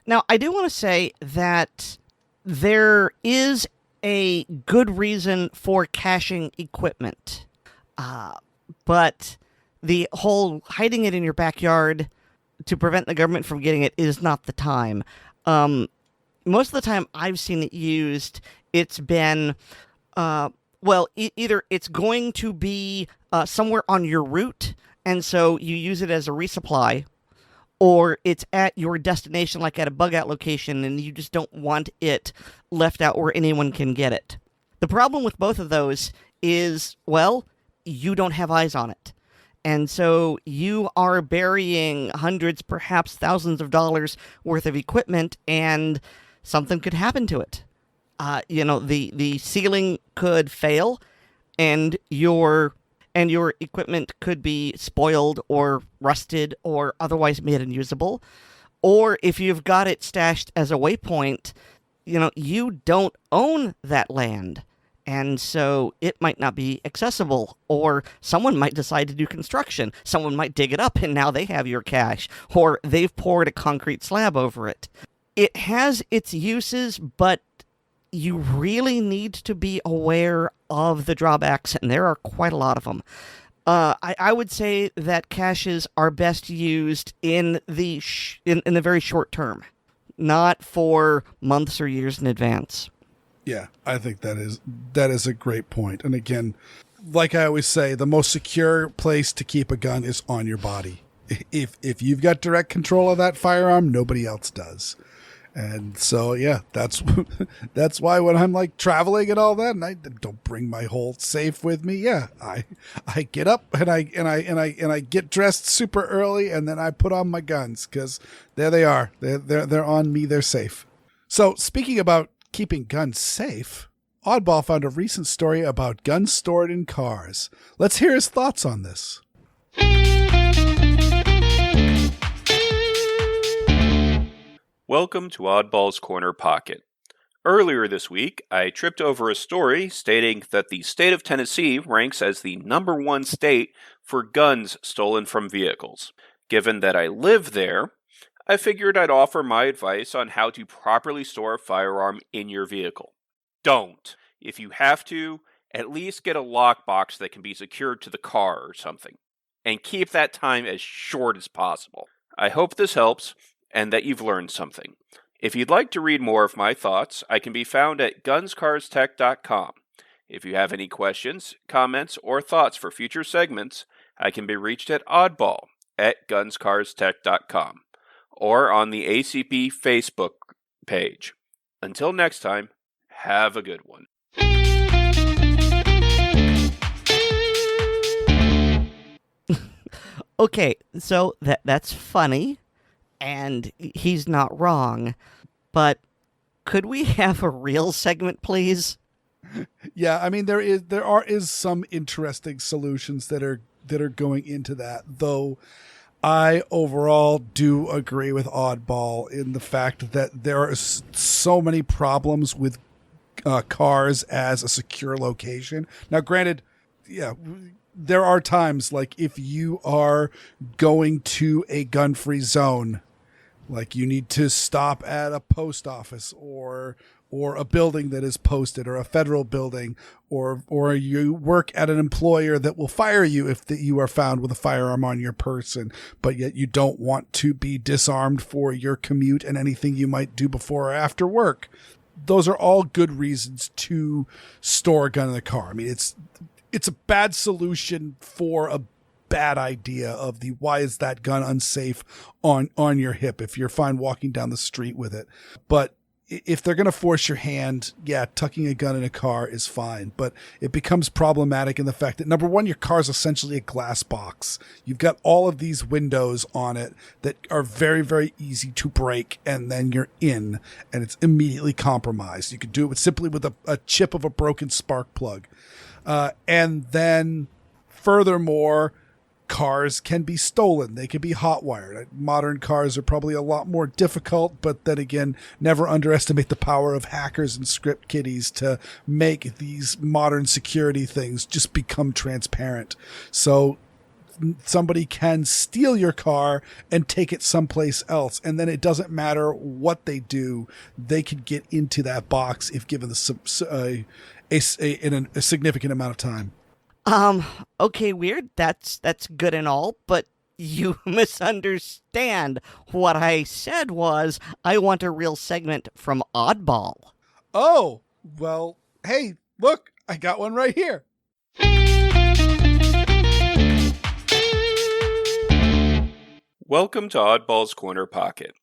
Speaker 2: Now, I do want to say that there is a good reason for caching equipment, but the whole hiding it in your backyard to prevent the government from getting it is not the time. Most of the time I've seen it used, it's been, either it's going to be somewhere on your route, and so you use it as a resupply, or it's at your destination, like at a bug-out location, and you just don't want it left out where anyone can get it. The problem with both of those is, well, you don't have eyes on it. And so you are burying hundreds, perhaps thousands of dollars worth of equipment, and something could happen to it. The ceiling could fail, and your equipment could be spoiled or rusted or otherwise made unusable. Or if you've got it stashed as a waypoint, you don't own that land. And so it might not be accessible, or someone might decide to do construction. Someone might dig it up, and now they have your cache, or they've poured a concrete slab over it. It has its uses, but you really need to be aware of the drawbacks, and there are quite a lot of them. I would say that caches are best used in the very short term, not for months or years in advance.
Speaker 1: Yeah, I think that is a great point. And again, like I always say, the most secure place to keep a gun is on your body. If you've got direct control of that firearm, nobody else does. And so, yeah, that's why when I'm like traveling and all that, and I don't bring my whole safe with me. Yeah, I get up and I get dressed super early, and then I put on my guns, because there they are. They're on me. They're safe. So speaking about keeping guns safe, Oddball found a recent story about guns stored in cars. Let's hear his thoughts on this.
Speaker 4: Welcome to Oddball's Corner Pocket. Earlier this week, I tripped over a story stating that the state of Tennessee ranks as the #1 state for guns stolen from vehicles. Given that I live there, I figured I'd offer my advice on how to properly store a firearm in your vehicle. Don't. If you have to, at least get a lockbox that can be secured to the car or something. And keep that time as short as possible. I hope this helps, and that you've learned something. If you'd like to read more of my thoughts, I can be found at gunscarstech.com. If you have any questions, comments, or thoughts for future segments, I can be reached at oddball@gunscarstech.com. or on the ACP Facebook page. Until next time, have a good one.
Speaker 2: Okay, so that's funny, and he's not wrong, but could we have a real segment, please?
Speaker 1: Yeah, I mean there is some interesting solutions that are going into that, though. I overall do agree with Oddball in the fact that there are so many problems with cars as a secure location. Now, granted, yeah, there are times like if you are going to a gun-free zone, like you need to stop at a post office or a building that is posted, or a federal building, or you work at an employer that will fire you if you are found with a firearm on your person, but yet you don't want to be disarmed for your commute and anything you might do before or after work. Those are all good reasons to store a gun in the car. I mean, it's a bad solution for a bad idea of the why is that gun unsafe on your hip if you're fine walking down the street with it. But if they're going to force your hand, yeah, tucking a gun in a car is fine, but it becomes problematic in the fact that, number one, your car is essentially a glass box. You've got all of these windows on it that are very, very easy to break, and then you're in, and it's immediately compromised. You could do it simply with a chip of a broken spark plug. And then, furthermore, Cars can be stolen. They can be hotwired. Modern cars are probably a lot more difficult, but then again, never underestimate the power of hackers and script kiddies to make these modern security things just become transparent. So somebody can steal your car and take it someplace else, and then it doesn't matter what they do, they can get into that box if given in a significant amount of time.
Speaker 2: Okay, Weer'd, that's good and all, but you misunderstand. What I said was, I want a real segment from Oddball.
Speaker 1: Oh, well, hey, look, I got one right here.
Speaker 4: Welcome to Oddball's Corner Pocket.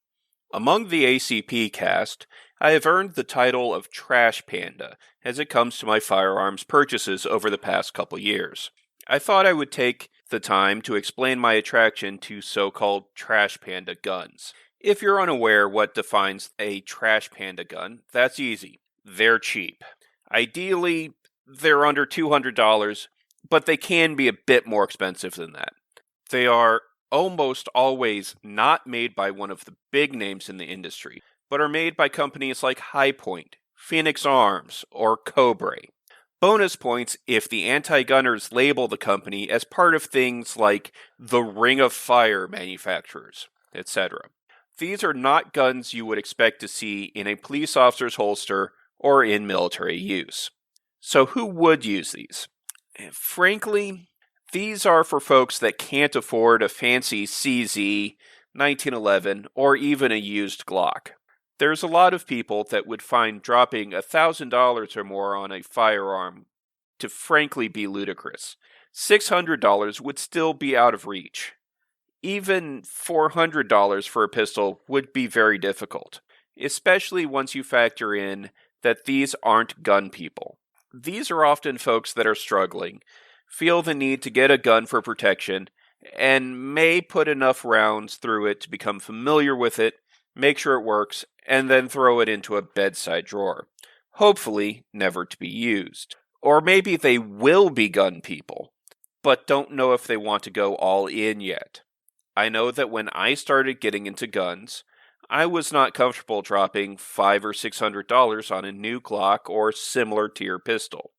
Speaker 4: Among the ACP cast, I have earned the title of Trash Panda as it comes to my firearms purchases over the past couple years. I thought I would take the time to explain my attraction to so-called Trash Panda guns. If you're unaware what defines a Trash Panda gun, that's easy. They're cheap. Ideally, they're under $200, but they can be a bit more expensive than that. They are almost always not made by one of the big names in the industry, but are made by companies like High Point, Phoenix Arms, or Cobra. Bonus points if the anti-gunners label the company as part of things like the Ring of Fire manufacturers, etc. These are not guns you would expect to see in a police officer's holster or in military use. So who would use these? Frankly, these are for folks that can't afford a fancy CZ, 1911, or even a used Glock. There's a lot of people that would find dropping $1,000 or more on a firearm to frankly be ludicrous. $600 would still be out of reach. Even $400 for a pistol would be very difficult, especially once you factor in that these aren't gun people. These are often folks that are struggling, feel the need to get a gun for protection, and may put enough rounds through it to become familiar with it, make sure it works, and then throw it into a bedside drawer, hopefully never to be used. Or maybe they will be gun people, but don't know if they want to go all in yet. I know that when I started getting into guns, I was not comfortable dropping $500 or $600 on a new Glock or similar tier pistol.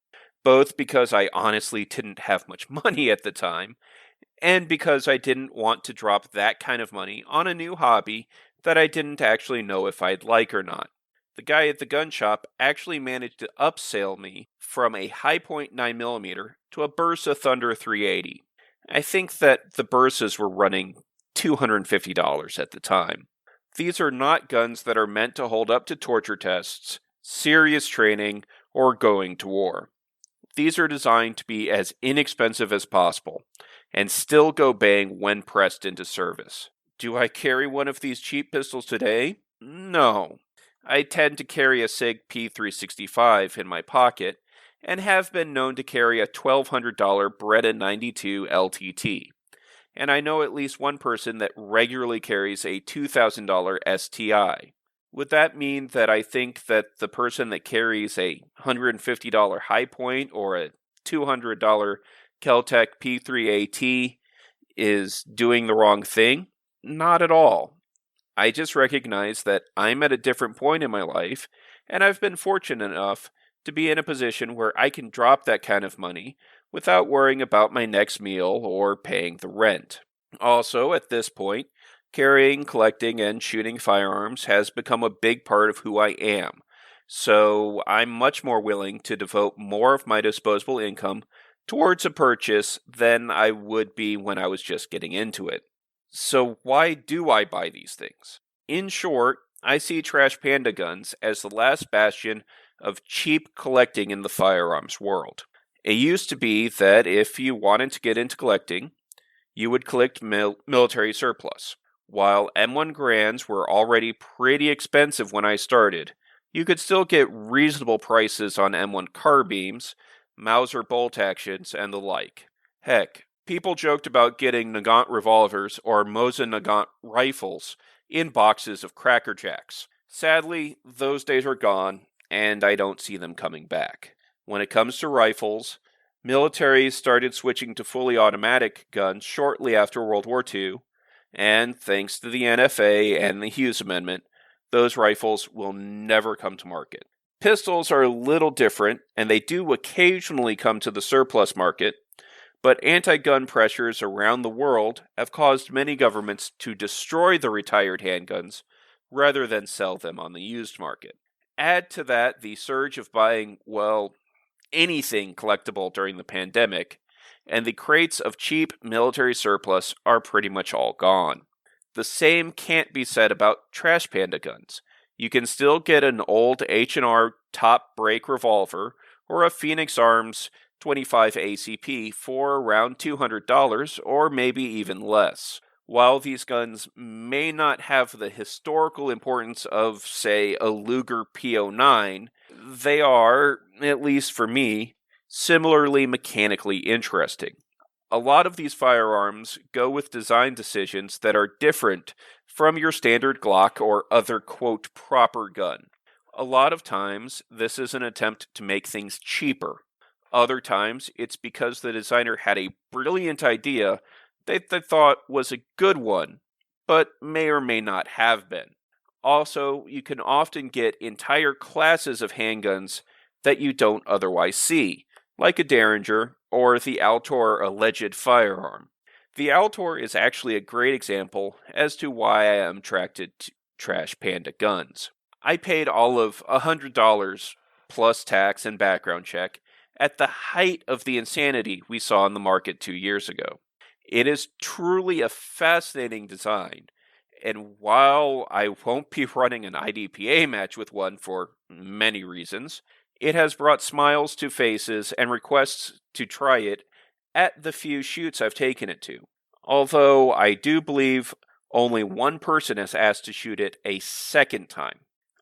Speaker 4: Both because I honestly didn't have much money at the time, and because I didn't want to drop that kind of money on a new hobby that I didn't actually know if I'd like or not. The guy at the gun shop actually managed to upsell me from a High Point 9mm to a Bursa Thunder 380. I think that the Bursas were running $250 at the time. These are not guns that are meant to hold up to torture tests, serious training, or going to war. These are designed to be as inexpensive as possible, and still go bang when pressed into service. Do I carry one of these cheap pistols today? No. I tend to carry a SIG P365 in my pocket, and have been known to carry a $1,200 Beretta 92 LTT. And I know at least one person that regularly carries a $2,000 STI. Would that mean that I think that the person that carries a $150 High Point or a $200 Keltec P3AT is doing the wrong thing? Not at all. I just recognize that I'm at a different point in my life, and I've been fortunate enough to be in a position where I can drop that kind of money without worrying about my next meal or paying the rent. Also, at this point, carrying, collecting, and shooting firearms has become a big part of who I am, so I'm much more willing to devote more of my disposable income towards a purchase than I would be when I was just getting into it. So why do I buy these things? In short, I see Trash Panda guns as the last bastion of cheap collecting in the firearms world. It used to be that if you wanted to get into collecting, you would collect military surplus. While M1 Grands were already pretty expensive when I started, you could still get reasonable prices on M1 carbines, Mauser bolt actions, and the like. Heck, people joked about getting Nagant revolvers or Mosin Nagant rifles in boxes of Cracker Jacks. Sadly, those days are gone, and I don't see them coming back. When it comes to rifles, Militaries started switching to fully automatic guns shortly after World War II, and thanks to the NFA and the Hughes Amendment, those rifles will never come to market. Pistols are a little different, and they do occasionally come to the surplus market, but anti-gun pressures around the world have caused many governments to destroy the retired handguns rather than sell them on the used market. Add to that the surge of buying, anything collectible during the pandemic, and the crates of cheap military surplus are pretty much all gone. The same can't be said about Trash Panda guns. You can still get an old H&R top break revolver or a Phoenix Arms 25 ACP for around $200 or maybe even less. While these guns may not have the historical importance of, say, a Luger P09, they are, at least for me, similarly mechanically interesting. A lot of these firearms go with design decisions that are different from your standard Glock or other, quote, proper gun. A lot of times, this is an attempt to make things cheaper. Other times, it's because the designer had a brilliant idea that they thought was a good one, but may or may not have been. Also, you can often get entire classes of handguns that you don't otherwise see, like a Derringer or the Altor alleged firearm. The Altor is actually a great example as to why I am attracted to Trash Panda guns. I paid all of $100 plus tax and background check at the height of the insanity we saw in the market 2 years ago. It is truly a fascinating design, and while I won't be running an IDPA match with one for many reasons, it has brought smiles to faces and requests to try it at the few shoots I've taken it to. Although I do believe only one person has asked to shoot it a second time.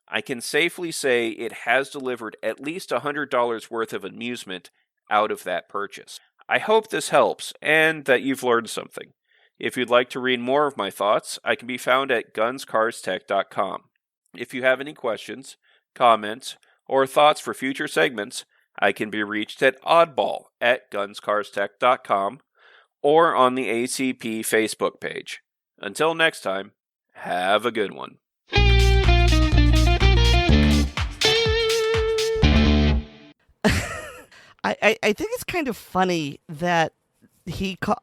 Speaker 4: I can safely say it has delivered at least $100 worth of amusement out of that purchase. I hope this helps, and that you've learned something. If you'd like to read more of my thoughts, I can be found at gunscarstech.com. If you have any questions, comments, or thoughts for future segments, I can be reached at oddball@gunscarstech.com or on the ACP Facebook page. Until next time, have a good one.
Speaker 2: I think it's kind of funny that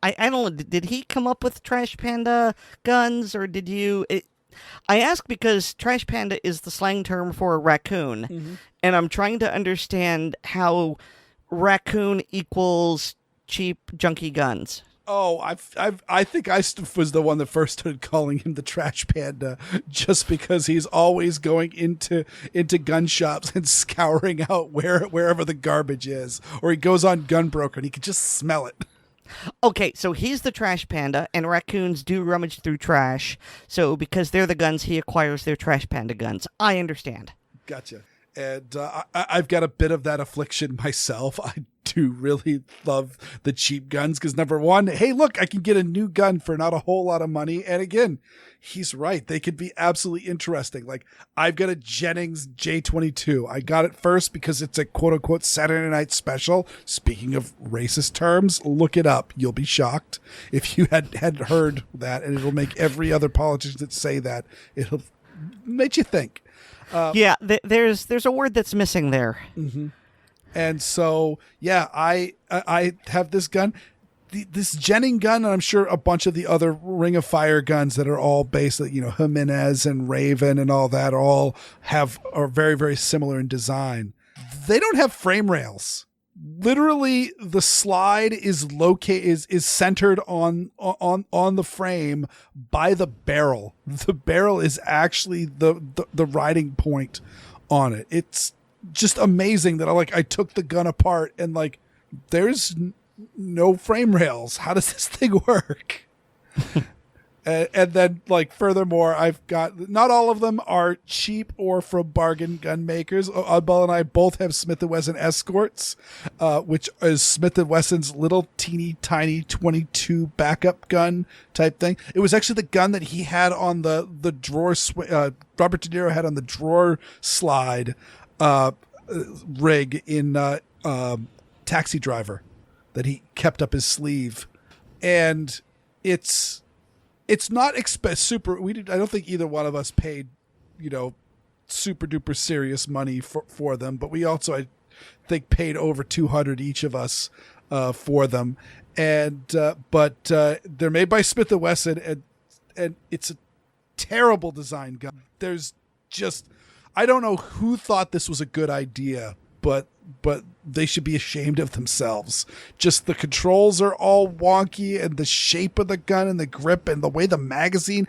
Speaker 2: I don't know, did he come up with Trash Panda guns, or did you... I ask because Trash Panda is the slang term for a raccoon, and I'm trying to understand how raccoon equals cheap, junky guns.
Speaker 1: Oh, I think I was the one that first started calling him the Trash Panda, just because he's always going into gun shops and scouring out wherever the garbage is, or he goes on Gunbroker and he can just smell it.
Speaker 2: Okay, so he's the Trash Panda, and raccoons do rummage through trash. So because they're the guns, he acquires their Trash Panda guns. I understand.
Speaker 1: Gotcha. And I've got a bit of that affliction myself. I do really love the cheap guns because, number one, hey, look, I can get a new gun for not a whole lot of money. And again, he's right. They could be absolutely interesting. Like, I've got a Jennings J22. I got it first because it's a quote-unquote Saturday night special. Speaking of racist terms, look it up. You'll be shocked if you hadn't heard that, and it'll make every other politician that say that, it'll make you think.
Speaker 2: There's a word that's missing there.
Speaker 1: Mm-hmm. And so, yeah, I have this gun, this Jennings gun, and I'm sure a bunch of the other Ring of Fire guns that are all based, Jimenez and Raven and all that are very, very similar in design. They don't have frame rails. Literally, the slide is centered on the frame by the barrel. The barrel is actually the riding point on it. It's just amazing that I took the gun apart and there's no frame rails. How does this thing work? And then, furthermore, I've got, not all of them are cheap or from bargain gun makers. Oddball and I both have Smith & Wesson Escorts, which is Smith & Wesson's little teeny tiny 22 backup gun type thing. It was actually the gun that he had on the drawer, Robert De Niro had on the drawer slide rig in Taxi Driver. that he kept up his sleeve. And it's not super. I don't think either one of us paid, super duper serious money for them, but we also, I think, paid over $200 each of us for them. And but they're made by Smith & Wesson, and it's a terrible design gun. There's just, I don't know who thought this was a good idea, but they should be ashamed of themselves. Just the controls are all wonky, and the shape of the gun and the grip and the way the magazine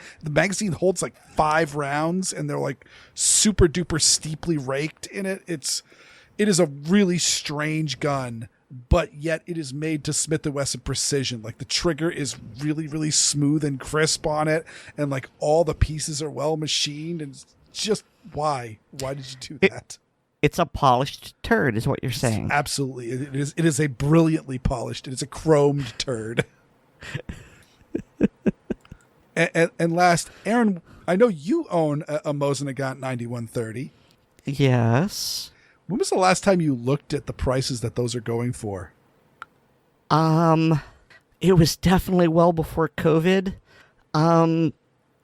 Speaker 1: holds like 5 rounds, and they're like super duper steeply raked in it. It is a really strange gun, but yet it is made to Smith & Wesson precision. Like the trigger is really, really smooth and crisp on it, and like all the pieces are well machined. And just why did you do that?
Speaker 2: It's a polished turd, is what you're saying.
Speaker 1: Absolutely. It is a brilliantly polished. It is a chromed turd. and last, Aaron, I know you own a Mosin Nagant 9130.
Speaker 2: Yes.
Speaker 1: When was the last time you looked at the prices that those are going for?
Speaker 2: It was definitely well before COVID.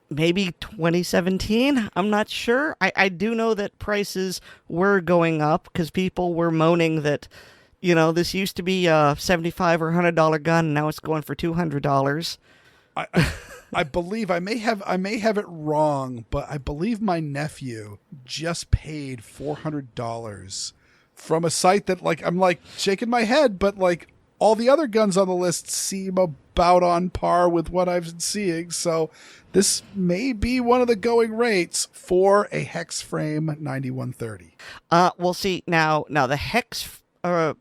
Speaker 2: Maybe 2017. I'm not sure. I do know that prices were going up because people were moaning that, this used to be a $75 or $100 gun, and now it's going for $200.
Speaker 1: I believe I may have it wrong, but I believe my nephew just paid $400 from a site that, like, I'm like shaking my head, but like all the other guns on the list seem about on par with what I've been seeing. So this may be one of the going rates for a hex frame 9130.
Speaker 2: We'll see now the hex, not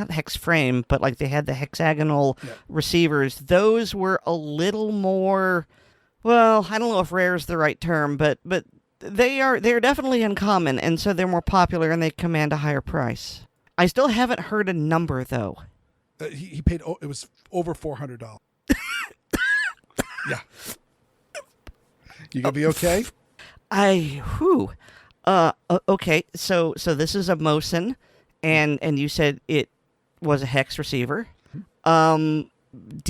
Speaker 2: hex frame, but like they had the hexagonal receivers. Those were a little more, well, I don't know if rare is the right term, but they're definitely uncommon, and so they're more popular and they command a higher price. I still haven't heard a number though.
Speaker 1: He paid, it was over $400. Yeah. You gonna be okay?
Speaker 2: Okay, so this is a Mosin, and you said it was a hex receiver. Do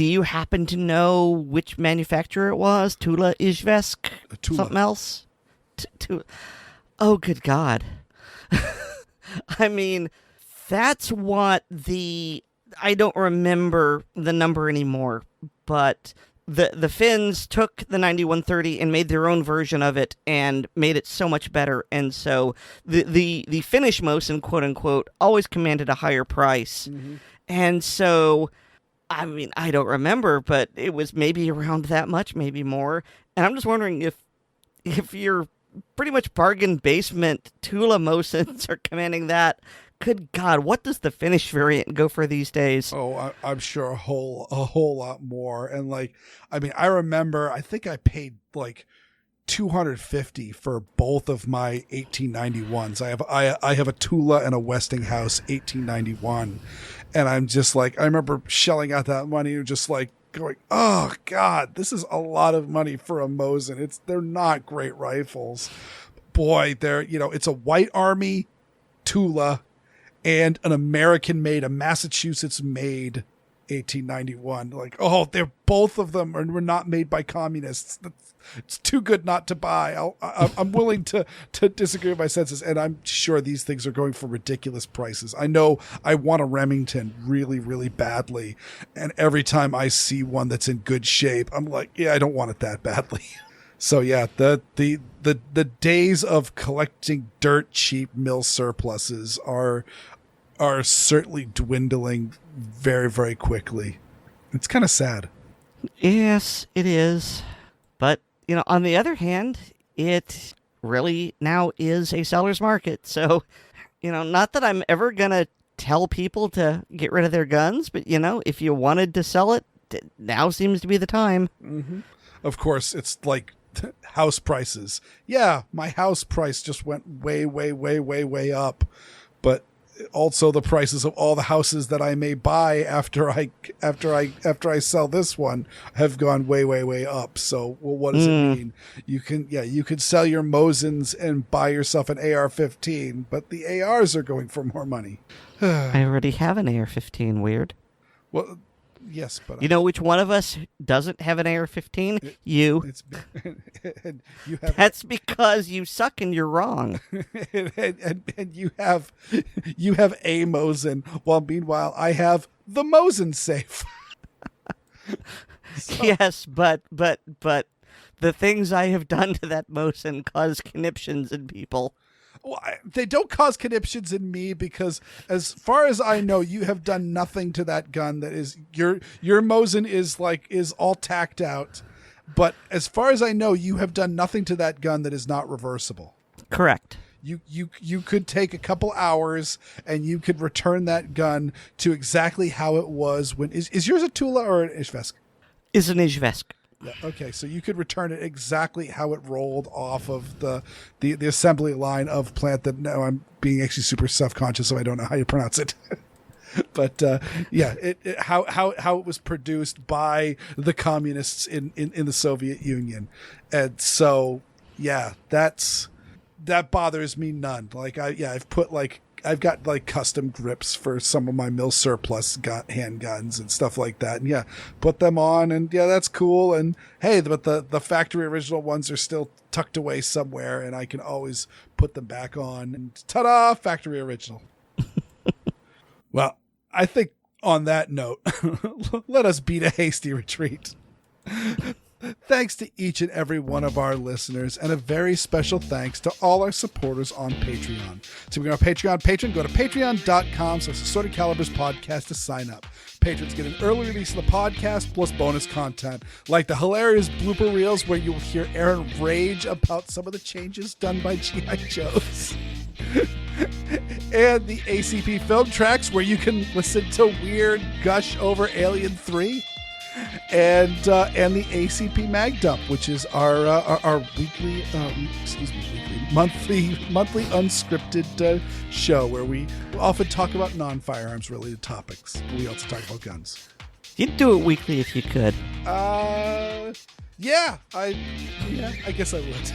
Speaker 2: you happen to know which manufacturer it was? Tula, Izhevsk, something else? Oh, good God. I mean, that's what I don't remember the number anymore, but the Finns took the 9130 and made their own version of it and made it so much better. And so the Finnish Mosin, quote unquote, always commanded a higher price. Mm-hmm. And so, I mean, I don't remember, but it was maybe around that much, maybe more. And I'm just wondering if your pretty much bargain basement Tula Mosins are commanding that. Good God, what does the Finnish variant go for these days?
Speaker 1: Oh, I'm sure a whole lot more. And like, I mean, I remember, I think I paid like $250 for both of my 1891s. I have a Tula and a Westinghouse 1891, and I'm just like, I remember shelling out that money and just like going, oh God, this is a lot of money for a Mosin. They're not great rifles. Boy, it's a White Army Tula and an American-made, a Massachusetts-made 1891. Like, oh, they're both of them were not made by communists. It's too good not to buy. I'm willing to disagree with my senses, and I'm sure these things are going for ridiculous prices. I know I want a Remington really, really badly, and every time I see one that's in good shape, I'm like, yeah, I don't want it that badly. So yeah, the days of collecting dirt cheap mill surpluses are certainly dwindling very, very quickly. It's kind of sad.
Speaker 2: Yes, it is. But, on the other hand, it really now is a seller's market. So, not that I'm ever going to tell people to get rid of their guns, but, if you wanted to sell it, now seems to be the time.
Speaker 1: Mm-hmm. Of course, it's like house prices. Yeah, my house price just went way, way, way, way, way up. But also the prices of all the houses that I may buy after I sell this one have gone way, way, way up. So, well, what does it mean? You can sell your Mosins and buy yourself an AR-15, but the ARs are going for more money.
Speaker 2: I already have an AR-15, Weer'd.
Speaker 1: Well, yes, but
Speaker 2: You know which one of us doesn't have an AR-15? You.
Speaker 1: it's and you have
Speaker 2: That's because you suck and you're wrong.
Speaker 1: and you have a Mosin, while meanwhile I have the Mosin safe.
Speaker 2: Yes, but the things I have done to that Mosin cause conniptions in people.
Speaker 1: Well, they don't cause conniptions in me because, as far as I know, you have done nothing to that gun. That is your Mosin is all tacked out, but as far as I know, you have done nothing to that gun that is not reversible.
Speaker 2: Correct.
Speaker 1: You could take a couple hours and you could return that gun to exactly how it was when is yours a Tula or an Ishvesk?
Speaker 2: Is an Izhvesk.
Speaker 1: Yeah, okay, so you could return it exactly how it rolled off of the assembly line of plant that now I'm being actually super self-conscious, so I don't know how you pronounce it. But how it was produced by the communists in the Soviet Union. And so that bothers me none. Like I've got like custom grips for some of my mil surplus handguns and stuff like that. And put them on and that's cool. And hey, but the factory original ones are still tucked away somewhere and I can always put them back on and ta-da, factory original. Well, I think on that note, let us beat a hasty retreat. Thanks to each and every one of our listeners, and a very special thanks to all our supporters on Patreon. To become a Patreon patron, go to patreon.com/Assorted Calibers Podcast to sign up. Patrons get an early release of the podcast plus bonus content, like the hilarious blooper reels where you'll hear Aaron rage about some of the changes done by G.I. Joes. And the ACP film tracks where you can listen to Weer'd gush over Alien 3. And the ACP Mag Dump, which is our monthly unscripted show where we often talk about non-firearms related topics. We also talk about guns.
Speaker 2: You'd do it weekly if you could.
Speaker 1: I guess I would.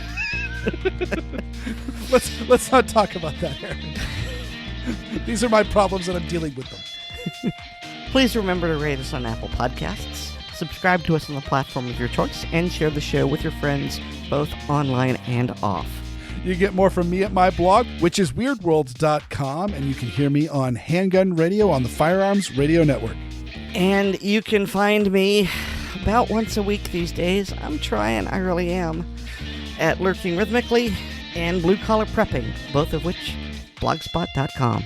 Speaker 1: Let's not talk about that, Aaron. These are my problems and I'm dealing with them.
Speaker 2: Please remember to rate us on Apple Podcasts, subscribe to us on the platform of your choice, and share the show with your friends, both online and off.
Speaker 1: You get more from me at my blog, which is weirdworlds.com, and you can hear me on Handgun Radio on the Firearms Radio Network.
Speaker 2: And you can find me about once a week these days. I'm trying, I really am, at Lurking Rhythmically and Blue Collar Prepping, both of which blogspot.com.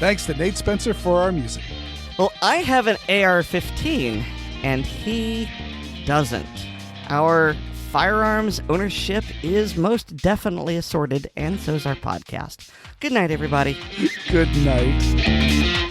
Speaker 1: Thanks to Nate Spencer for our music.
Speaker 2: Well, I have an AR-15, and he doesn't. Our firearms ownership is most definitely assorted, and so is our podcast. Good night, everybody.
Speaker 1: Good night.